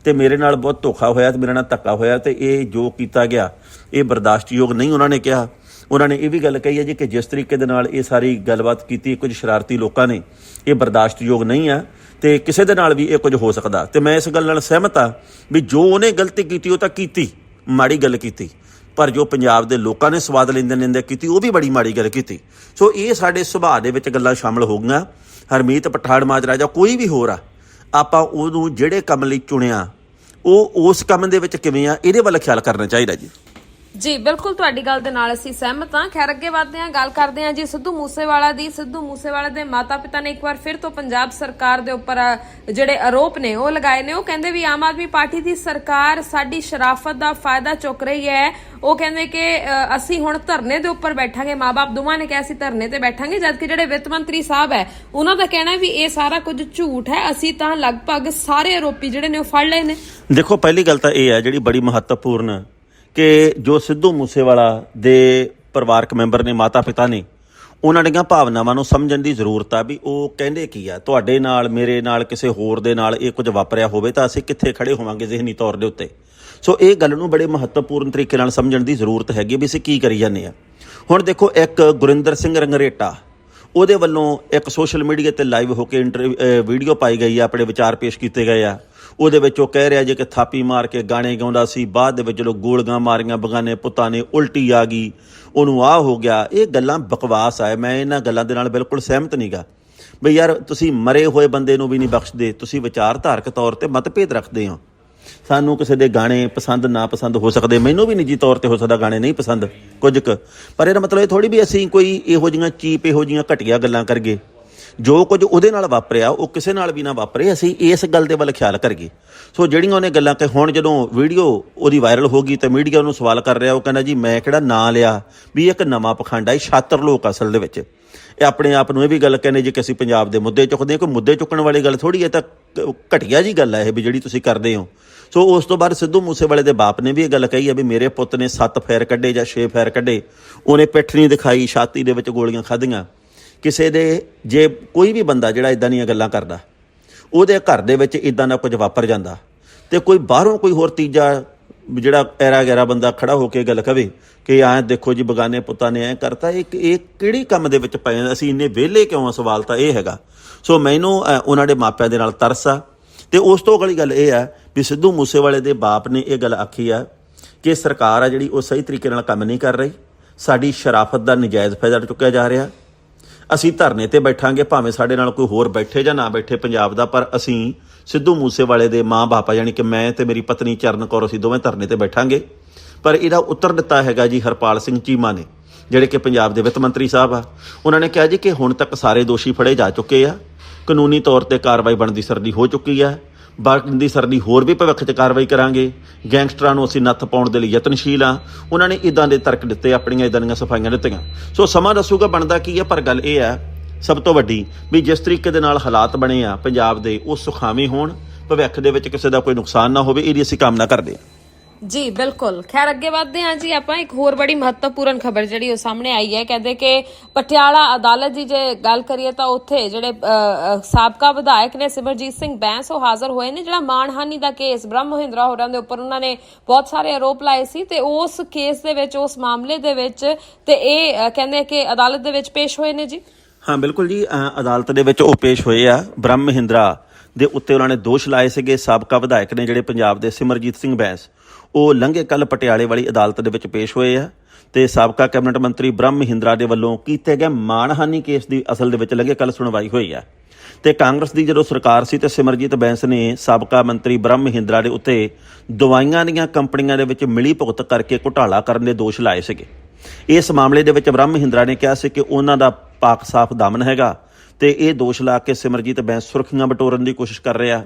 ਤੇ ਮੇਰੇ ਨਾਲ ਬਹੁਤ ਧੋਖਾ ਹੋਇਆ ਤੇ ਮੇਰੇ ਨਾਲ ਧੱਕਾ ਹੋਇਆ, ਤੇ ਇਹ ਜੋ ਕੀਤਾ ਗਿਆ ਇਹ ਬਰਦਾਸ਼ਤਯੋਗ ਨਹੀਂ। ਉਹਨਾਂ ਨੇ ਕਿਹਾ, ਉਹਨਾਂ ਨੇ ਇਹ ਵੀ ਗੱਲ ਕਹੀ ਹੈ ਜੀ ਕਿ ਜਿਸ ਤਰੀਕੇ ਦੇ ਨਾਲ ਇਹ ਸਾਰੀ ਗੱਲਬਾਤ ਕੀਤੀ ਕੁਝ ਸ਼ਰਾਰਤੀ ਲੋਕਾਂ ਨੇ, ਇਹ ਬਰਦਾਸ਼ਤਯੋਗ ਨਹੀਂ ਆ ਤੇ ਕਿਸੇ ਦੇ ਨਾਲ ਵੀ ਇਹ ਕੁਝ ਹੋ ਸਕਦਾ। ਤੇ ਮੈਂ ਇਸ ਗੱਲ ਨਾਲ ਸਹਿਮਤ ਆ ਵੀ ਜੋ ਉਹਨੇ ਗਲਤੀ ਕੀਤੀ ਉਹ ਤਾਂ ਕੀਤੀ, ਮਾੜੀ ਗੱਲ ਕੀਤੀ, ਪਰ ਜੋ ਪੰਜਾਬ ਦੇ ਲੋਕਾਂ ਨੇ ਸਵਾਦ ਲੈਂਦੇ ਕੀਤੀ ਉਹ ਵੀ ਬੜੀ ਮਾੜੀ ਗੱਲ ਕੀਤੀ। ਸੋ ਇਹ ਸਾਡੇ ਸੁਭਾਅ ਦੇ ਵਿੱਚ ਗੱਲਾਂ ਸ਼ਾਮਲ ਹੋ ਗਈਆਂ। ਹਰਮੀਤ ਪਠਾਨ ਮਾਜਰਾ ਜਾਂ ਕੋਈ ਵੀ ਹੋਰ ਆ, ਆਪਾਂ ਉਹਨੂੰ ਜਿਹੜੇ ਕੰਮ ਲਈ ਚੁਣਿਆ ਉਹ ਉਸ ਕੰਮ ਦੇ ਵਿੱਚ ਕਿਵੇਂ ਆ, ਇਹਦੇ ਵੱਲ ਖਿਆਲ ਕਰਨਾ ਚਾਹੀਦਾ ਜੀ। ਜੀ ਬਿਲਕੁਲ, ਤੁਹਾਡੀ ਗੱਲ ਦੇ ਨਾਲ ਅਸੀਂ ਸਹਿਮਤ ਹਾਂ। ਖੈਰ ਅੱਗੇ ਵਧਦੇ ਹਾਂ, ਗੱਲ ਕਰਦੇ ਹਾਂ ਜੀ ਸਿੱਧੂ ਮੂਸੇਵਾਲਾ ਦੀ। ਸਿੱਧੂ ਮੂਸੇਵਾਲਾ ਦੇ ਮਾਤਾ ਪਿਤਾ ਨੇ ਇੱਕ ਵਾਰ ਫਿਰ ਤੋਂ ਪੰਜਾਬ ਸਰਕਾਰ ਦੇ ਉੱਪਰ ਜਿਹੜੇ ਆਰੋਪ ਨੇ ਉਹ ਲਗਾਏ ਨੇ। ਉਹ ਕਹਿੰਦੇ ਵੀ ਆਮ ਆਦਮੀ ਪਾਰਟੀ ਦੀ ਸਰਕਾਰ ਸਾਡੀ ਸ਼ਰਾਫਤ ਦਾ ਫਾਇਦਾ ਚੁੱਕ ਰਹੀ ਹੈ। ਉਹ ਕਹਿੰਦੇ ਕਿ ਅਸੀਂ ਹੁਣ ਧਰਨੇ ਦੇ ਉੱਪਰ ਬੈਠਾਂਗੇ। ਮਾਂ-ਬਾਪ ਦੋਵਾਂ ਨੇ ਕਿਹਾ ਸੀ ਧਰਨੇ ਤੇ ਬੈਠਾਂਗੇ, ਜਦਕਿ ਜਿਹੜੇ ਵਿੱਤ ਮੰਤਰੀ ਸਾਹਿਬ ਹੈ ਉਹਨਾਂ ਦਾ ਕਹਿਣਾ ਵੀ ਇਹ ਸਾਰਾ ਕੁਝ ਝੂਠ ਹੈ, ਅਸੀਂ ਤਾਂ ਲਗਭਗ ਸਾਰੇ ਆਰੋਪੀ ਜਿਹੜੇ ਨੇ ਉਹ ਫੜ ਲਏ ਨੇ। ਦੇਖੋ, ਪਹਿਲੀ ਗੱਲ ਤਾਂ ਇਹ ਹੈ ਜਿਹੜੀ ਬੜੀ ਮਹੱਤਵਪੂਰਨ ਕਿ ਜੋ ਸਿੱਧੂ ਮੂਸੇਵਾਲਾ ਦੇ ਪਰਿਵਾਰਕ ਮੈਂਬਰ ਨੇ, ਮਾਤਾ ਪਿਤਾ ਨੇ, ਉਹਨਾਂ ਦੀਆਂ ਭਾਵਨਾਵਾਂ ਨੂੰ ਸਮਝਣ ਦੀ ਜ਼ਰੂਰਤ ਆ ਵੀ ਉਹ ਕਹਿੰਦੇ ਕੀ ਆ। ਤੁਹਾਡੇ ਨਾਲ, ਮੇਰੇ ਨਾਲ, ਕਿਸੇ ਹੋਰ ਦੇ ਨਾਲ ਇਹ ਕੁਝ ਵਾਪਰਿਆ ਹੋਵੇ ਤਾਂ ਅਸੀਂ ਕਿੱਥੇ ਖੜੇ ਹੋਵਾਂਗੇ ਜ਼ਿਹਨੀ ਤੌਰ ਦੇ ਉੱਤੇ। ਸੋ ਇਹ ਗੱਲ ਨੂੰ ਬੜੇ ਮਹੱਤਵਪੂਰਨ ਤਰੀਕੇ ਨਾਲ ਸਮਝਣ ਦੀ ਜ਼ਰੂਰਤ ਹੈਗੀ ਵੀ ਅਸੀਂ ਕੀ ਕਰੀ ਜਾਂਦੇ ਆ। ਹੁਣ ਦੇਖੋ, ਇੱਕ ਗੁਰਿੰਦਰ ਸਿੰਘ ਰੰਗਰੇਟਾ, ਉਹਦੇ ਵੱਲੋਂ ਇੱਕ ਸੋਸ਼ਲ ਮੀਡੀਆ ਤੇ ਲਾਈਵ ਹੋ ਕੇ ਵੀਡੀਓ ਪਾਈ ਗਈ ਆ, ਆਪਣੇ ਵਿਚਾਰ ਪੇਸ਼ ਕੀਤੇ ਗਏ ਆ। ਉਹਦੇ ਵਿੱਚ ਉਹ ਕਹਿ ਰਿਹਾ ਜੇ ਕਿ ਥਾਪੀ ਮਾਰ ਕੇ ਗਾਣੇ ਗਾਉਂਦਾ ਸੀ, ਬਾਅਦ ਦੇ ਵਿੱਚ ਜਦੋਂ ਗੋਲੀਆਂ ਮਾਰੀਆਂ ਬਗਾਨੇ ਪੁੱਤਾਂ ਨੇ, ਉਲਟੀ ਆ ਗਈ, ਉਹਨੂੰ ਆਹ ਹੋ ਗਿਆ। ਇਹ ਗੱਲਾਂ ਬਕਵਾਸ ਆ। ਮੈਂ ਇਹਨਾਂ ਗੱਲਾਂ ਦੇ ਨਾਲ ਬਿਲਕੁਲ ਸਹਿਮਤ ਨਹੀਂ ਗਾ ਬਈ ਯਾਰ ਤੁਸੀਂ ਮਰੇ ਹੋਏ ਬੰਦੇ ਨੂੰ ਵੀ ਨਹੀਂ ਬਖਸ਼ਦੇ, ਤੁਸੀਂ ਵਿਚਾਰਧਾਰਕ ਤੌਰ ਤੇ ਮਤਭੇਦ ਰੱਖਦੇ ਹੋ। ਸਾਨੂੰ ਕਿਸੇ ਦੇ ਗਾਣੇ ਪਸੰਦ ਨਾ ਪਸੰਦ ਹੋ ਸਕਦੇ, ਮੈਨੂੰ ਵੀ ਨਿੱਜੀ ਤੌਰ ਤੇ ਹੋ ਸਕਦਾ ਗਾਣੇ ਨਹੀਂ ਪਸੰਦ ਕੁਝ ਕੁ, ਪਰ ਇਹਦਾ ਮਤਲਬ ਇਹ ਥੋੜ੍ਹੀ ਵੀ ਅਸੀਂ ਕੋਈ ਇਹੋ ਜਿਹੀਆਂ ਚੀਪ, ਇਹੋ ਜਿਹੀਆਂ ਘਟੀਆ ਗੱਲਾਂ ਕਰੀਏ। ਜੋ ਕੁਝ ਉਹਦੇ ਨਾਲ ਵਾਪਰਿਆ ਉਹ ਕਿਸੇ ਨਾਲ ਵੀ ਨਾ ਵਾਪਰੇ, ਅਸੀਂ ਇਸ ਗੱਲ ਦੇ ਵੱਲ ਖਿਆਲ ਕਰੀਏ। ਸੋ ਜਿਹੜੀਆਂ ਉਹਨੇ ਗੱਲਾਂ ਕਿ ਹੁਣ ਜਦੋਂ ਵੀਡੀਓ ਉਹਦੀ ਵਾਇਰਲ ਹੋ ਗਈ ਤੇ ਮੀਡੀਆ ਉਹਨੂੰ ਸਵਾਲ ਕਰ ਰਿਹਾ, ਉਹ ਕਹਿੰਦਾ ਜੀ ਮੈਂ ਕਿਹੜਾ ਨਾਂ ਲਿਆ ਵੀ ਇੱਕ ਨਵਾਂ ਪਖੰਡ ਆ, ਇਹ ਛਾਤਰ ਲੋਕ ਅਸਲ ਦੇ ਵਿੱਚ ਇਹ ਆਪਣੇ ਆਪ ਨੂੰ ਇਹ ਵੀ ਗੱਲ ਕਹਿੰਦੇ ਜੀ ਕਿ ਅਸੀਂ ਪੰਜਾਬ ਦੇ ਮੁੱਦੇ ਚੁੱਕਦੇ ਹਾਂ। ਕੋਈ ਮੁੱਦੇ ਚੁੱਕਣ ਵਾਲੀ ਗੱਲ ਥੋੜ੍ਹੀ ਹੈ, ਤਾਂ ਘਟੀਆ ਜੀ ਗੱਲ ਹੈ ਇਹ ਵੀ ਜਿਹੜੀ ਤੁਸੀਂ ਕਰਦੇ ਹੋ। ਸੋ ਉਸ ਤੋਂ ਬਾਅਦ ਸਿੱਧੂ ਮੂਸੇਵਾਲੇ ਦੇ ਬਾਪ ਨੇ ਵੀ ਇਹ ਗੱਲ ਕਹੀ ਹੈ ਵੀ ਮੇਰੇ ਪੁੱਤ ਨੇ 7 ਫੈਰ ਕੱਢੇ ਜਾਂ 6 ਫੈਰ ਕੱਢੇ, ਉਹਨੇ ਪਿੱਠ ਨਹੀਂ ਦਿਖਾਈ, ਛਾਤੀ ਦੇ ਵਿੱਚ ਗੋਲੀਆਂ ਖਾਧੀਆਂ। ਕਿਸੇ ਦੇ ਜੇ ਕੋਈ ਵੀ ਬੰਦਾ ਜਿਹੜਾ ਇਦਾਂ ਦੀਆਂ ਗੱਲਾਂ ਕਰਦਾ, ਉਹਦੇ ਘਰ ਦੇ ਵਿੱਚ ਇਦਾਂ ਦਾ ਕੁਝ ਵਾਪਰ ਜਾਂਦਾ ਤੇ ਕੋਈ ਬਾਹਰੋਂ ਕੋਈ ਹੋਰ ਤੀਜਾ ਜਿਹੜਾ ਐਰਾ ਗੈਰਾ ਬੰਦਾ ਖੜਾ ਹੋ ਕੇ ਗੱਲ ਕਵੇ ਕਿ ਐਂ ਦੇਖੋ ਜੀ ਬਗਾਨੇ ਪੁੱਤਾਂ ਨੇ ਐਂ ਕਰਤਾ, ਇਹ ਕਿਹੜੀ ਕੰਮ ਦੇ ਵਿੱਚ ਪਏ ਅਸੀਂ, ਇੰਨੇ ਵਿਹਲੇ ਕਿਉਂ ਆ? ਸਵਾਲ ਤਾਂ ਇਹ ਹੈਗਾ। ਸੋ ਮੈਨੂੰ ਉਹਨਾਂ ਦੇ ਮਾਪਿਆਂ ਦੇ ਨਾਲ ਤਰਸ ਆ। ਤੇ ਉਸ ਤੋਂ ਅਗਲੀ ਗੱਲ ਇਹ ਆ ਵੀ ਸਿੱਧੂ ਮੂਸੇਵਾਲੇ ਦੇ ਬਾਪ ਨੇ ਇਹ ਗੱਲ ਆਖੀ ਆ ਕਿ ਸਰਕਾਰ ਆ ਜਿਹੜੀ ਉਹ ਸਹੀ ਤਰੀਕੇ ਨਾਲ ਕੰਮ ਨਹੀਂ ਕਰ ਰਹੀ, ਸਾਡੀ ਸ਼ਰਾਫਤ ਦਾ ਨਜਾਇਜ਼ ਫਾਇਦਾ ਚੁੱਕਿਆ ਜਾ ਰਿਹਾ। ਅਸੀਂ ਧਰਨੇ ਤੇ ਬੈਠਾਂਗੇ, ਭਾਵੇਂ ਸਾਡੇ ਨਾਲ ਕੋਈ ਹੋਰ ਬੈਠੇ ਜਾਂ ਨਾ ਬੈਠੇ ਪੰਜਾਬ ਦਾ, ਪਰ ਅਸੀਂ ਸਿੱਧੂ ਮੂਸੇਵਾਲੇ ਦੇ ਮਾਂ ਬਾਪ ਆ, ਯਾਨੀ ਕਿ ਮੈਂ ਤੇ ਮੇਰੀ ਪਤਨੀ ਚਰਨ ਕੌਰ, ਅਸੀਂ ਦੋਵੇਂ ਧਰਨੇ ਤੇ ਬੈਠਾਂਗੇ। ਪਰ ਇਹਦਾ ਉੱਤਰ ਦਿੱਤਾ ਹੈਗਾ ਜੀ ਹਰਪਾਲ ਸਿੰਘ ਚੀਮਾ ਨੇ, ਜਿਹੜੇ ਕਿ ਪੰਜਾਬ ਦੇ ਵਿੱਤ ਮੰਤਰੀ ਸਾਹਿਬ ਆ। ਉਹਨਾਂ ਨੇ ਕਿਹਾ ਜੀ ਕਿ ਹੁਣ ਤੱਕ ਸਾਰੇ ਦੋਸ਼ੀ ਫੜੇ ਜਾ ਚੁੱਕੇ ਆ, ਕਾਨੂੰਨੀ ਤੌਰ ਤੇ ਕਾਰਵਾਈ ਬਣਦੀ ਸਰਦੀ ਹੋ ਚੁੱਕੀ ਆ, ਬਣਦੀ ਸਰਦੀ ਹੋਰ ਵੀ ਭਵਿੱਖ 'ਚ ਕਾਰਵਾਈ ਕਰਾਂਗੇ, ਗੈਂਗਸਟਰਾਂ ਨੂੰ ਅਸੀਂ ਨੱਥ ਪਾਉਣ ਦੇ ਲਈ ਯਤਨਸ਼ੀਲ ਆ। ਉਹਨਾਂ ਨੇ ਇੱਦਾਂ ਦੇ ਤਰਕ ਦਿੱਤੇ, ਆਪਣੀਆਂ ਇੱਦਾਂ ਦੀਆਂ ਸਫਾਈਆਂ ਦਿੱਤੀਆਂ। ਸੋ ਸਮਾਂ ਦੱਸੂਗਾ ਬਣਦਾ ਕੀ ਹੈ, ਪਰ ਗੱਲ ਇਹ ਹੈ ਸਭ ਤੋਂ ਵੱਡੀ ਵੀ ਜਿਸ ਤਰੀਕੇ ਦੇ ਨਾਲ ਹਾਲਾਤ ਬਣੇ ਆ ਪੰਜਾਬ ਦੇ, ਉਹ ਸੁਖਾਵੇਂ ਹੋਣ, ਭਵਿੱਖ ਦੇ ਵਿੱਚ ਕਿਸੇ ਦਾ ਕੋਈ ਨੁਕਸਾਨ ਨਾ ਹੋਵੇ, ਇਹਦੀ ਅਸੀਂ ਕਾਮਨਾ ਕਰਦੇ ਹਾਂ। ਜੀ ਬਿਲਕੁਲ। ਖੈਰ ਅੱਗੇ ਵਧਦੇ ਹਾਂ ਜੀ ਆਪਾਂ। ਇੱਕ ਹੋਰ ਬੜੀ ਮਹੱਤਵਪੂਰਨ ਖਬਰ ਜਿਹੜੀ ਉਹ ਸਾਹਮਣੇ ਆਈ ਹੈ, ਕਹਿੰਦੇ ਕਿ ਪਟਿਆਲਾ ਅਦਾਲਤ ਦੀ ਜੇ ਗੱਲ ਕਰੀਏ ਤਾਂ ਉੱਥੇ ਜਿਹੜੇ ਸਾਬਕਾ ਵਿਧਾਇਕ ਨੇ ਸਿਮਰਜੀਤ ਸਿੰਘ ਬੈਂਸ, ਉਹ ਹਾਜ਼ਰ ਹੋਏ ਨੇ। ਜਿਹੜਾ ਮਾਣਹਾਨੀ ਦਾ ਕੇਸ ਬ੍ਰਹਮ ਮਹਿੰਦਰਾ ਹੋਰਾਂ ਦੇ ਉੱਪਰ ਉਹਨਾਂ ਨੇ ਬਹੁਤ ਸਾਰੇ ਆਰੋਪ ਲਾਏ ਸੀ, ਤੇ ਉਸ ਕੇਸ ਦੇ ਵਿੱਚ, ਉਸ ਮਾਮਲੇ ਦੇ ਵਿੱਚ, ਤੇ ਇਹ ਕਹਿੰਦੇ ਕਿ ਅਦਾਲਤ ਦੇ ਵਿੱਚ ਪੇਸ਼ ਹੋਏ ਨੇ ਜੀ। ਹਾਂ ਬਿਲਕੁਲ ਜੀ, ਅਦਾਲਤ ਦੇ ਵਿੱਚ ਉਹ ਪੇਸ਼ ਹੋਏ ਆ। ਬ੍ਰਹਮ ਮਹਿੰਦਰਾ ਦੇ ਉੱਤੇ ਉਹਨਾਂ ਨੇ ਦੋਸ਼ ਲਾਏ ਸੀਗੇ। ਸਾਬਕਾ ਵਿਧਾਇਕ ਨੇ ਜਿਹੜੇ ਪੰਜਾਬ ਦੇ ਸਿਮਰਜੀਤ ਸਿੰਘ ਬੈਂਸ, ਉਹ ਲੰਘੇ ਕੱਲ ਪਟਿਆਲੇ ਵਾਲੀ ਅਦਾਲਤ ਦੇ ਵਿੱਚ ਪੇਸ਼ ਹੋਏ ਆ। ਤੇ ਸਾਬਕਾ ਕੈਬਨਿਟ ਮੰਤਰੀ ਬ੍ਰਹਮ ਮਹਿੰਦਰਾ ਦੇ ਵੱਲੋਂ ਕੀਤੇ ਗਏ ਮਾਣਹਾਨੀ ਕੇਸ ਦੀ ਅਸਲ ਦੇ ਵਿੱਚ ਲੰਘੇ ਕੱਲ ਸੁਣਵਾਈ ਹੋਈ ਆ। ਤੇ ਕਾਂਗਰਸ ਦੀ ਜਦੋਂ ਸਰਕਾਰ ਸੀ ਤੇ ਸਿਮਰਜੀਤ ਬੈਂਸ ਨੇ ਸਾਬਕਾ ਮੰਤਰੀ ਬ੍ਰਹਮ ਮਹਿੰਦਰਾ ਦੇ ਉੱਤੇ ਦਵਾਈਆਂ ਦੀਆਂ ਕੰਪਨੀਆਂ ਦੇ ਵਿੱਚ ਮਿਲੀ ਭੁਗਤ ਕਰਕੇ ਘੁਟਾਲਾ ਕਰਨ ਦੇ ਦੋਸ਼ ਲਾਏ ਸੀਗੇ। ਇਸ ਮਾਮਲੇ ਦੇ ਵਿੱਚ ਬ੍ਰਹਮ ਮਹਿੰਦਰਾ ਨੇ ਕਿਹਾ ਸੀ ਕਿ ਉਹਨਾਂ ਦਾ ਪਾਕ ਸਾਫ਼ ਦਾਮਨ ਹੈਗਾ, ਤੇ ਇਹ ਦੋਸ਼ ਲਾ ਕੇ ਸਿਮਰਜੀਤ ਬੈਂਸ ਸੁਰਖੀਆਂ ਬਟੋਰਨ ਦੀ ਕੋਸ਼ਿਸ਼ ਕਰ ਰਿਹਾ।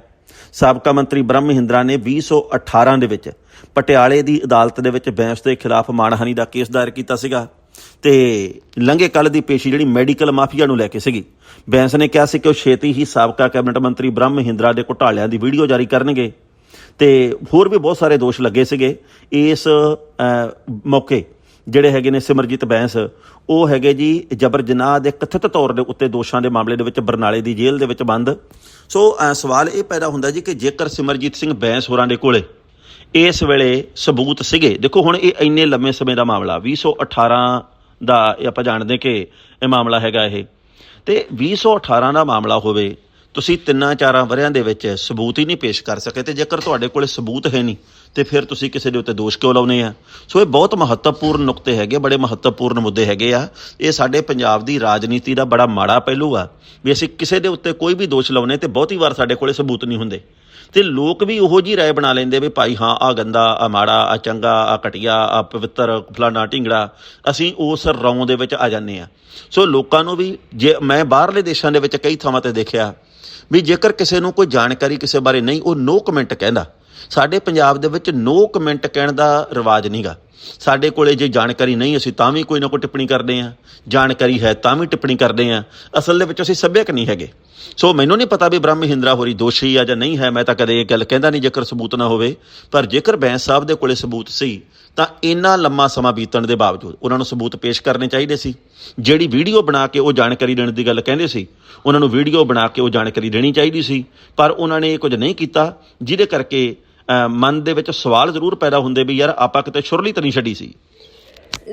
ਸਾਬਕਾ ਮੰਤਰੀ ਬ੍ਰਹਮ ਮਹਿੰਦਰਾ ਨੇ 2018 ਦੇ ਵਿੱਚ ਪਟਿਆਲੇ ਦੀ ਅਦਾਲਤ ਦੇ ਵਿੱਚ ਬੈਂਸ ਦੇ ਖਿਲਾਫ ਮਾਣਹਾਨੀ ਦਾ ਕੇਸ ਦਾਇਰ ਕੀਤਾ ਸੀਗਾ। ਤੇ ਲੰਘੇ ਕੱਲ ਦੀ ਪੇਸ਼ੀ ਜਿਹੜੀ ਮੈਡੀਕਲ ਮਾਫੀਆ ਨੂੰ ਲੈ ਕੇ ਸੀਗੀ, ਬੈਂਸ ਨੇ ਕਿਹਾ ਸੀ ਕਿ ਉਹ ਛੇਤੀ ਹੀ ਸਾਬਕਾ ਕੈਬਨਿਟ ਮੰਤਰੀ ਬ੍ਰਹਮ ਮਹਿੰਦਰਾ ਦੇ ਘੁਟਾਲਿਆਂ ਦੀ ਵੀਡੀਓ ਜਾਰੀ ਕਰਨਗੇ। ਤੇ ਹੋਰ ਵੀ ਬਹੁਤ ਸਾਰੇ ਦੋਸ਼ ਲੱਗੇ ਸੀਗੇ। ਇਸ ਮੌਕੇ ਜਿਹੜੇ ਹੈਗੇ ਨੇ ਸਿਮਰਜੀਤ ਬੈਂਸ, ਉਹ ਹੈਗੇ ਜੀ ਜਬਰ ਜਨਾਹ ਦੇ ਕਥਿਤ ਤੌਰ ਦੇ ਉੱਤੇ ਦੋਸ਼ਾਂ ਦੇ ਮਾਮਲੇ ਦੇ ਵਿੱਚ ਬਰਨਾਲੇ ਦੀ ਜੇਲ੍ਹ ਦੇ ਵਿੱਚ ਬੰਦ। ਸੋ ਸਵਾਲ ਇਹ ਪੈਦਾ ਹੁੰਦਾ ਜੀ ਕਿ ਜੇਕਰ ਸਿਮਰਜੀਤ ਸਿੰਘ ਬੈਂਸ ਹੋਰਾਂ ਦੇ ਕੋਲੇ ਇਸ ਵੇਲੇ ਸਬੂਤ ਸੀਗੇ, ਦੇਖੋ ਹੁਣ ਇਹ ਇੰਨੇ ਲੰਮੇ ਸਮੇਂ ਦਾ ਮਾਮਲਾ, 2018 ਦਾ ਆਪਾਂ ਜਾਣਦੇ ਕਿ ਇਹ ਮਾਮਲਾ ਹੈਗਾ ਇਹ, ਤੇ 2018 ਦਾ ਮਾਮਲਾ ਹੋਵੇ, ਤੁਸੀਂ 3-4 ਵਰ੍ਹਿਆਂ ਦੇ ਵਿੱਚ ਸਬੂਤ ਹੀ ਨਹੀਂ ਪੇਸ਼ ਕਰ ਸਕੇ, ਤੇ ਜੇਕਰ ਤੁਹਾਡੇ ਕੋਲੇ ਸਬੂਤ ਹੈ ਨਹੀਂ ਤੇ ਫਿਰ ਤੁਸੀਂ ਕਿਸੇ ਦੇ ਉੱਤੇ ਦੋਸ਼ ਕਿਉਂ ਲਾਉਨੇ ਆ? ਸੋ ਇਹ ਬਹੁਤ ਮਹੱਤਵਪੂਰਨ ਨੁਕਤੇ ਹੈਗੇ, ਬੜੇ ਮਹੱਤਵਪੂਰਨ ਮੁੱਦੇ ਹੈਗੇ ਆ। ਇਹ ਸਾਡੇ ਪੰਜਾਬ ਦੀ ਰਾਜਨੀਤੀ ਦਾ ਬੜਾ ਮਾੜਾ ਪਹਿਲੂ ਆ ਵੀ ਅਸੀਂ ਕਿਸੇ ਦੇ ਉੱਤੇ ਕੋਈ ਵੀ ਦੋਸ਼ ਲਾਉਨੇ ਤੇ ਬਹੁਤੀ ਵਾਰ ਸਾਡੇ ਕੋਲੇ ਸਬੂਤ ਨਹੀਂ ਹੁੰਦੇ, ਤੇ ਲੋਕ ਵੀ ਉਹੋ ਜਿਹੀ ਰਾਏ ਬਣਾ ਲੈਂਦੇ ਵੀ ਭਾਈ ਹਾਂ ਆਹ ਗੰਦਾ, ਆਹ ਮਾੜਾ, ਆਹ ਚੰਗਾ, ਆਹ ਘਟੀਆ, ਆਹ ਪਵਿੱਤਰ, ਫਲਾਣਾ ਢਿੰਗੜਾ, ਅਸੀਂ ਉਸ ਰੌਂ ਦੇ ਵਿੱਚ ਆ ਜਾਂਦੇ ਆ। ਸੋ ਲੋਕਾਂ ਨੂੰ ਵੀ, ਜੇ ਮੈਂ ਬਾਹਰਲੇ ਦੇਸ਼ਾਂ ਦੇ ਵਿੱਚ ਕਈ ਥਾਵਾਂ ਤੇ ਦੇਖਿਆ ਵੀ ਜੇਕਰ ਕਿਸੇ ਨੂੰ ਕੋਈ ਜਾਣਕਾਰੀ ਕਿਸੇ ਬਾਰੇ ਨਹੀਂ, ਉਹ ਨੋ ਕਮੈਂਟ ਕਹਿੰਦਾ। ਸਾਡੇ ਪੰਜਾਬ ਦੇ ਵਿੱਚ ਨੋ ਕਮੈਂਟ ਕਹਿਣ ਦਾ ਰਿਵਾਜ ਨਹੀਂਗਾ। ਸਾਡੇ ਕੋਲੇ ਜੇ ਜਾਣਕਾਰੀ ਨਹੀਂ ਅਸੀਂ ਤਾਂ ਵੀ ਕੋਈ ਨਾ ਕੋਈ ਟਿੱਪਣੀ ਕਰਦੇ ਹਾਂ, ਜਾਣਕਾਰੀ ਹੈ ਤਾਂ ਵੀ ਟਿੱਪਣੀ ਕਰਦੇ ਹਾਂ। ਅਸਲ ਦੇ ਵਿੱਚ ਅਸੀਂ ਸੱਭਿਅਕ ਨਹੀਂ ਹੈਗੇ। ਸੋ ਮੈਨੂੰ ਨਹੀਂ ਪਤਾ ਵੀ ਬ੍ਰਹਮ ਮਹਿੰਦਰਾ ਹੋਰੀ ਦੋਸ਼ੀ ਆ ਜਾਂ ਨਹੀਂ ਹੈ, ਮੈਂ ਤਾਂ ਕਦੇ ਇਹ ਗੱਲ ਕਹਿੰਦਾ ਨਹੀਂ ਜੇਕਰ ਸਬੂਤ ਨਾ ਹੋਵੇ। ਪਰ ਜੇਕਰ ਬੈਂਸ ਸਾਹਿਬ ਦੇ ਕੋਲੇ ਸਬੂਤ ਸੀ ਤਾਂ ਇੰਨਾ ਲੰਮਾ ਸਮਾਂ ਬੀਤਣ ਦੇ ਬਾਵਜੂਦ ਉਹਨਾਂ ਨੂੰ ਸਬੂਤ ਪੇਸ਼ ਕਰਨੇ ਚਾਹੀਦੇ ਸੀ। ਜਿਹੜੀ ਵੀਡੀਓ ਬਣਾ ਕੇ ਉਹ ਜਾਣਕਾਰੀ ਦੇਣ ਦੀ ਗੱਲ ਕਹਿੰਦੇ ਸੀ, ਉਹਨਾਂ ਨੂੰ ਵੀਡੀਓ ਬਣਾ ਕੇ ਉਹ ਜਾਣਕਾਰੀ ਦੇਣੀ ਚਾਹੀਦੀ ਸੀ। ਪਰ ਉਹਨਾਂ ਨੇ ਇਹ ਕੁਝ ਨਹੀਂ ਕੀਤਾ, ਜਿਹਦੇ ਕਰਕੇ ਮਨ ਦੇ ਵਿੱਚ ਸਵਾਲ ਜ਼ਰੂਰ ਪੈਦਾ ਹੁੰਦੇ ਵੀ ਯਾਰ ਆਪਾਂ ਕਿਤੇ ਸ਼ੁਰਲੀ ਤਾਂ ਨਹੀਂ ਛੱਡੀ ਸੀ।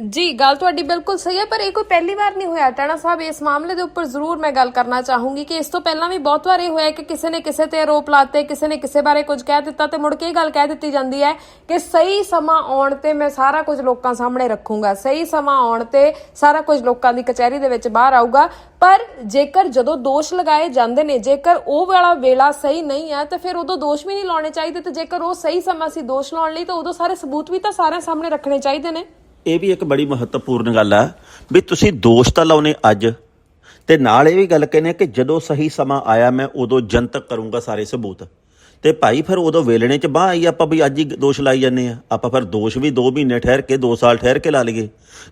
ਜੀ ਗੱਲ ਤੁਹਾਡੀ ਬਿਲਕੁਲ ਸਹੀ ਹੈ, ਪਰ ਇਹ ਕੋਈ ਪਹਿਲੀ ਵਾਰ ਨਹੀਂ ਹੋਇਆ ਟਾਣਾ ਸਾਹਿਬ। ਇਸ ਮਾਮਲੇ ਦੇ ਉੱਪਰ ਜ਼ਰੂਰ ਮੈਂ ਗੱਲ ਕਰਨਾ ਚਾਹੂੰਗੀ ਕਿ ਇਸ ਤੋਂ ਪਹਿਲਾਂ ਵੀ ਬਹੁਤ ਵਾਰ ਇਹ ਹੋਇਆ ਕਿ ਕਿਸੇ ਨੇ ਕਿਸੇ ਤੇ ਆਰੋਪ ਲਾਤੇ, ਕਿਸੇ ਨੇ ਕਿਸੇ ਬਾਰੇ ਕੁਝ ਕਹਿ ਦਿੱਤਾ ਤੇ ਮੁੜ ਕੇ ਇਹ ਗੱਲ ਕਹਿ ਦਿੱਤੀ ਜਾਂਦੀ ਹੈ ਕਿ ਸਹੀ ਸਮਾਂ ਆਉਣ ਤੇ ਮੈਂ ਸਾਰਾ ਕੁਝ ਲੋਕਾਂ ਸਾਹਮਣੇ ਰੱਖੂੰਗਾ, ਸਹੀ ਸਮਾਂ ਆਉਣ ਤੇ ਸਾਰਾ ਕੁਝ ਲੋਕਾਂ ਦੀ ਕਚਹਿਰੀ ਦੇ ਵਿੱਚ ਬਾਹਰ ਆਊਗਾ। ਪਰ ਜੇਕਰ ਜਦੋਂ ਦੋਸ਼ ਲਗਾਏ ਜਾਂਦੇ ਨੇ, ਜੇਕਰ ਉਹ ਵਾਲਾ ਵੇਲਾ ਸਹੀ ਨਹੀਂ ਹੈ ਤਾਂ ਫਿਰ ਉਦੋਂ ਦੋਸ਼ ਵੀ ਨਹੀਂ ਲਾਉਣੇ ਚਾਹੀਦੇ, ਤੇ ਜੇਕਰ ਉਹ ਸਹੀ ਸਮਾਂ ਸੀ ਦੋਸ਼ ਲਾਉਣ ਲਈ ਤਾਂ ਉਦੋਂ ਸਾਰੇ ਸਬੂਤ ਵੀ ਤਾਂ ਸਾਰਿਆਂ ਸਾਹਮਣੇ ਰੱਖਣੇ ਚਾਹੀਦੇ ਨੇ। ਇਹ ਵੀ ਇੱਕ ਬੜੀ ਮਹੱਤਵਪੂਰਨ ਗੱਲ ਆ ਵੀ ਤੁਸੀਂ ਦੋਸ਼ ਤਾਂ ਲਾਉਣੇ ਅੱਜ, ਤੇ ਨਾਲ ਇਹ ਵੀ ਗੱਲ ਕਹਿੰਦੇ ਕਿ ਜਦੋਂ ਸਹੀ ਸਮਾਂ ਆਇਆ ਮੈਂ ਉਦੋਂ ਜਨਤਕ ਕਰੂੰਗਾ ਸਾਰੇ ਸਬੂਤ। ਤੇ ਭਾਈ ਫਿਰ ਉਦੋਂ ਵੇਲਣੇ 'ਚ ਬਾਂਹ ਆਈ ਆਪਾਂ ਵੀ ਅੱਜ ਹੀ ਦੋਸ਼ ਲਾਈ ਜਾਂਦੇ ਆ। ਆਪਾਂ ਫਿਰ ਦੋਸ਼ ਵੀ 2 ਮਹੀਨੇ ਠਹਿਰ ਕੇ 2 ਸਾਲ ਠਹਿਰ ਕੇ ਲਾ ਲਈਏ।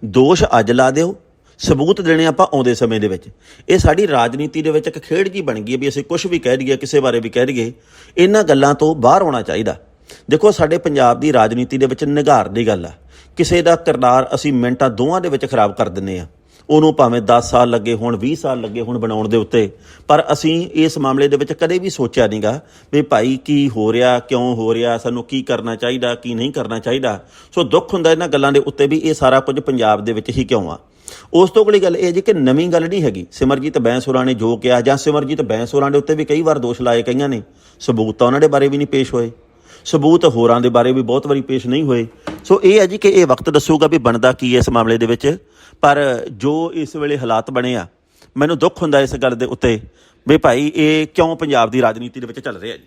ਦੋਸ਼ ਅੱਜ ਲਾ ਦਿਓ, ਸਬੂਤ ਦੇਣੇ ਆਪਾਂ ਆਉਂਦੇ ਸਮੇਂ ਦੇ ਵਿੱਚ। ਇਹ ਸਾਡੀ ਰਾਜਨੀਤੀ ਦੇ ਵਿੱਚ ਇੱਕ ਖੇਡ ਜੀ ਬਣ ਗਈ ਹੈ ਵੀ ਅਸੀਂ ਕੁਝ ਵੀ ਕਹਿ ਦਈਏ, ਕਿਸੇ ਬਾਰੇ ਵੀ ਕਹਿ ਦਈਏ। ਇਹਨਾਂ ਗੱਲਾਂ ਤੋਂ ਬਾਹਰ ਆਉਣਾ ਚਾਹੀਦਾ। ਦੇਖੋ ਸਾਡੇ ਪੰਜਾਬ ਦੀ ਰਾਜਨੀਤੀ ਦੇ ਵਿੱਚ ਨਿਘਾਰ ਦੀ ਗੱਲ ਆ, ਕਿਸੇ ਦਾ ਕਿਰਦਾਰ ਅਸੀਂ ਮਿੰਟਾਂ ਦੋਵਾਂ ਦੇ ਵਿੱਚ ਖਰਾਬ ਕਰ ਦਿੰਦੇ ਆ। ਉਹਨੂੰ ਭਾਵੇਂ 10 ਸਾਲ ਲੱਗੇ ਹੋਣ, 20 ਸਾਲ ਲੱਗੇ ਹੋਣ ਬਣਾਉਣ ਦੇ ਉੱਤੇ, ਪਰ ਅਸੀਂ ਇਸ ਮਾਮਲੇ ਦੇ ਵਿੱਚ ਕਦੇ ਵੀ ਸੋਚਿਆ ਨਹੀਂਗਾ ਵੀ ਭਾਈ ਕੀ ਹੋ ਰਿਹਾ, ਕਿਉਂ ਹੋ ਰਿਹਾ, ਸਾਨੂੰ ਕੀ ਕਰਨਾ ਚਾਹੀਦਾ, ਕੀ ਨਹੀਂ ਕਰਨਾ ਚਾਹੀਦਾ। ਸੋ ਦੁੱਖ ਹੁੰਦਾ ਇਹਨਾਂ ਗੱਲਾਂ ਦੇ ਉੱਤੇ ਵੀ ਇਹ ਸਾਰਾ ਕੁਝ ਪੰਜਾਬ ਦੇ ਵਿੱਚ ਹੀ ਕਿਉਂ ਆ। ਉਸ ਤੋਂ ਅਗਲੀ ਗੱਲ ਇਹ ਜੀ ਕਿ ਨਵੀਂ ਗੱਲ ਨਹੀਂ ਹੈਗੀ। ਸਿਮਰਜੀਤ ਬੈਂਸ ਹੋਰਾਂ ਨੇ ਜੋ ਕਿਹਾ, ਜਾਂ ਸਿਮਰਜੀਤ ਬੈਂਸ ਹੋਰਾਂ ਦੇ ਉੱਤੇ ਵੀ ਕਈ ਵਾਰ ਦੋਸ਼ ਲਾਏ ਕਈਆਂ ਨੇ, ਸਬੂਤ ਤਾਂ ਉਹਨਾਂ ਦੇ ਬਾਰੇ ਵੀ ਨਹੀਂ ਪੇਸ਼ ਹੋਏ, ਸਬੂਤ ਹੋਰਾਂ ਦੇ ਬਾਰੇ ਵੀ ਬਹੁਤ ਵਾਰੀ ਪੇਸ਼ ਨਹੀਂ ਹੋਏ। ਸੋ ਇਹ ਹੈ ਜੀ ਕਿ ਇਹ ਵਕਤ ਦੱਸੂਗਾ ਵੀ ਬਣਦਾ ਕੀ ਹੈ ਇਸ ਮਾਮਲੇ ਦੇ ਵਿੱਚ। ਪਰ ਜੋ ਇਸ ਵੇਲੇ ਹਾਲਾਤ ਬਣੇ ਆ, ਮੈਨੂੰ ਦੁੱਖ ਹੁੰਦਾ ਇਸ ਗੱਲ ਦੇ ਉੱਤੇ ਵੀ ਭਾਈ ਇਹ ਕਿਉਂ ਪੰਜਾਬ ਦੀ ਰਾਜਨੀਤੀ ਦੇ ਵਿੱਚ ਚੱਲ ਰਿਹਾ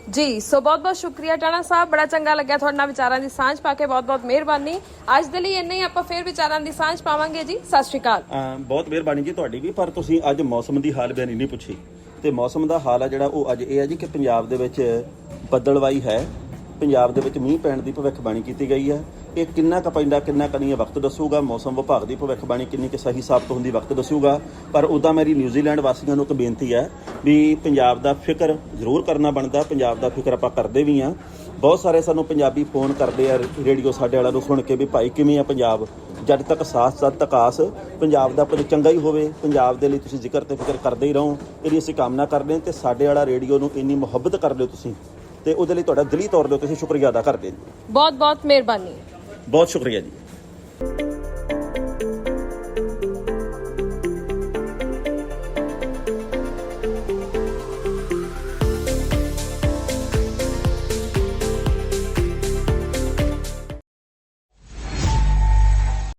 ਜੀ। ਸੋ ਬਹੁਤ-ਬਹੁਤ ਸ਼ੁਕਰੀਆ ਟਾਣਾ ਸਾਹਿਬ, ਬੜਾ ਚੰਗਾ ਲੱਗਿਆ ਤੁਹਾਡੇ ਨਾਲ ਵਿਚਾਰਾਂ ਦੀ ਸਾਂਝ ਪਾ ਕੇ। ਬਹੁਤ-ਬਹੁਤ ਮਿਹਰਬਾਨੀ। ਅੱਜ ਦੇ ਲਈ ਇੰਨਾ ਹੀ, ਆਪਾਂ ਫਿਰ ਵਿਚਾਰਾਂ ਦੀ ਸਾਂਝ ਪਾਵਾਂਗੇ ਜੀ। ਸਤਿ ਸ਼੍ਰੀ ਅਕਾਲ। ਬਹੁਤ ਮਿਹਰਬਾਨੀ ਜੀ ਤੁਹਾਡੀ ਵੀ। ਪਰ ਤੁਸੀਂ ਅੱਜ ਮੌਸਮ ਦੀ ਹਾਲ ਬਿਆਨੀ ਨਹੀਂ ਪੁੱਛੀ, ਤੇ ਮੌਸਮ ਦਾ ਹਾਲ ਆ ਜਿਹੜਾ ਉਹ ਅੱਜ ਇਹ ਹੈ ਜੀ ਕਿ ਪੰਜਾਬ ਦੇ ਵਿੱਚ ਬੱਦਲਵਾਈ ਹੈ, ਪੰਜਾਬ ਦੇ ਵਿੱਚ ਮੀਂਹ ਪੈਣ ਦੀ ਭਵਿੱਖਬਾਣੀ ਕੀਤੀ ਗਈ ਹੈ। ਇਹ ਕਿੰਨਾ ਕੁ ਪੈਂਦਾ, ਕਿੰਨਾ ਕੁ ਨਹੀਂ, ਵਕਤ ਦੱਸੂਗਾ। ਮੌਸਮ ਵਿਭਾਗ ਦੀ ਭਵਿੱਖਬਾਣੀ ਕਿੰਨੀ ਕੁ ਸਹੀ ਸਾਬਤ ਹੁੰਦੀ, ਵਕਤ ਦੱਸੂਗਾ। ਪਰ ਉੱਦਾਂ ਮੇਰੀ ਨਿਊਜ਼ੀਲੈਂਡ ਵਾਸੀਆਂ ਨੂੰ ਇੱਕ ਬੇਨਤੀ ਹੈ ਵੀ ਪੰਜਾਬ ਦਾ ਫਿਕਰ ਜ਼ਰੂਰ ਕਰਨਾ ਬਣਦਾ। ਪੰਜਾਬ ਦਾ ਫਿਕਰ ਆਪਾਂ ਕਰਦੇ ਵੀ ਹਾਂ। ਬਹੁਤ ਸਾਰੇ ਸਾਨੂੰ ਪੰਜਾਬੀ ਫੋਨ ਕਰਦੇ ਆ ਰੇਡੀਓ ਸਾਡੇ ਵਾਲਿਆਂ ਨੂੰ ਸੁਣ ਕੇ ਵੀ ਭਾਈ ਕਿਵੇਂ ਆ ਪੰਜਾਬ। ਜਦ ਤੱਕ ਸਾਥ ਜਦ ਤੱਕ ਆਸ, ਪੰਜਾਬ ਦਾ ਕੁਝ ਚੰਗਾ ਹੀ ਹੋਵੇ, ਪੰਜਾਬ ਦੇ ਲਈ ਤੁਸੀਂ ਜ਼ਿਕਰ ਤੇ ਫਿਕਰ ਕਰਦੇ ਹੀ ਰਹੋ। ਇਹਦੀ ਅਸੀਂ ਕਾਮਨਾ ਕਰਦੇ ਹਾਂ। ਤੇ ਸਾਡੇ ਵਾਲਾ ਰੇਡੀਓ ਨੂੰ ਇੰਨੀ ਮੁਹੱਬਤ ਕਰ ਲਿਓ ਤੁਸੀਂ, ਤੇ ਉਹਦੇ ਲਈ ਤੁਹਾਡਾ ਦਿਲੀ ਤੌਰ ਤੇ ਅਸੀਂ ਸ਼ੁਕਰੀਆ ਅਦਾ ਕਰਦੇ ਹਾਂ। ਬਹੁਤ ਬਹੁਤ ਮਿਹਰਬਾਨੀ। ਬਹੁਤ ਸ਼ੁਕਰੀਆ ਜੀ।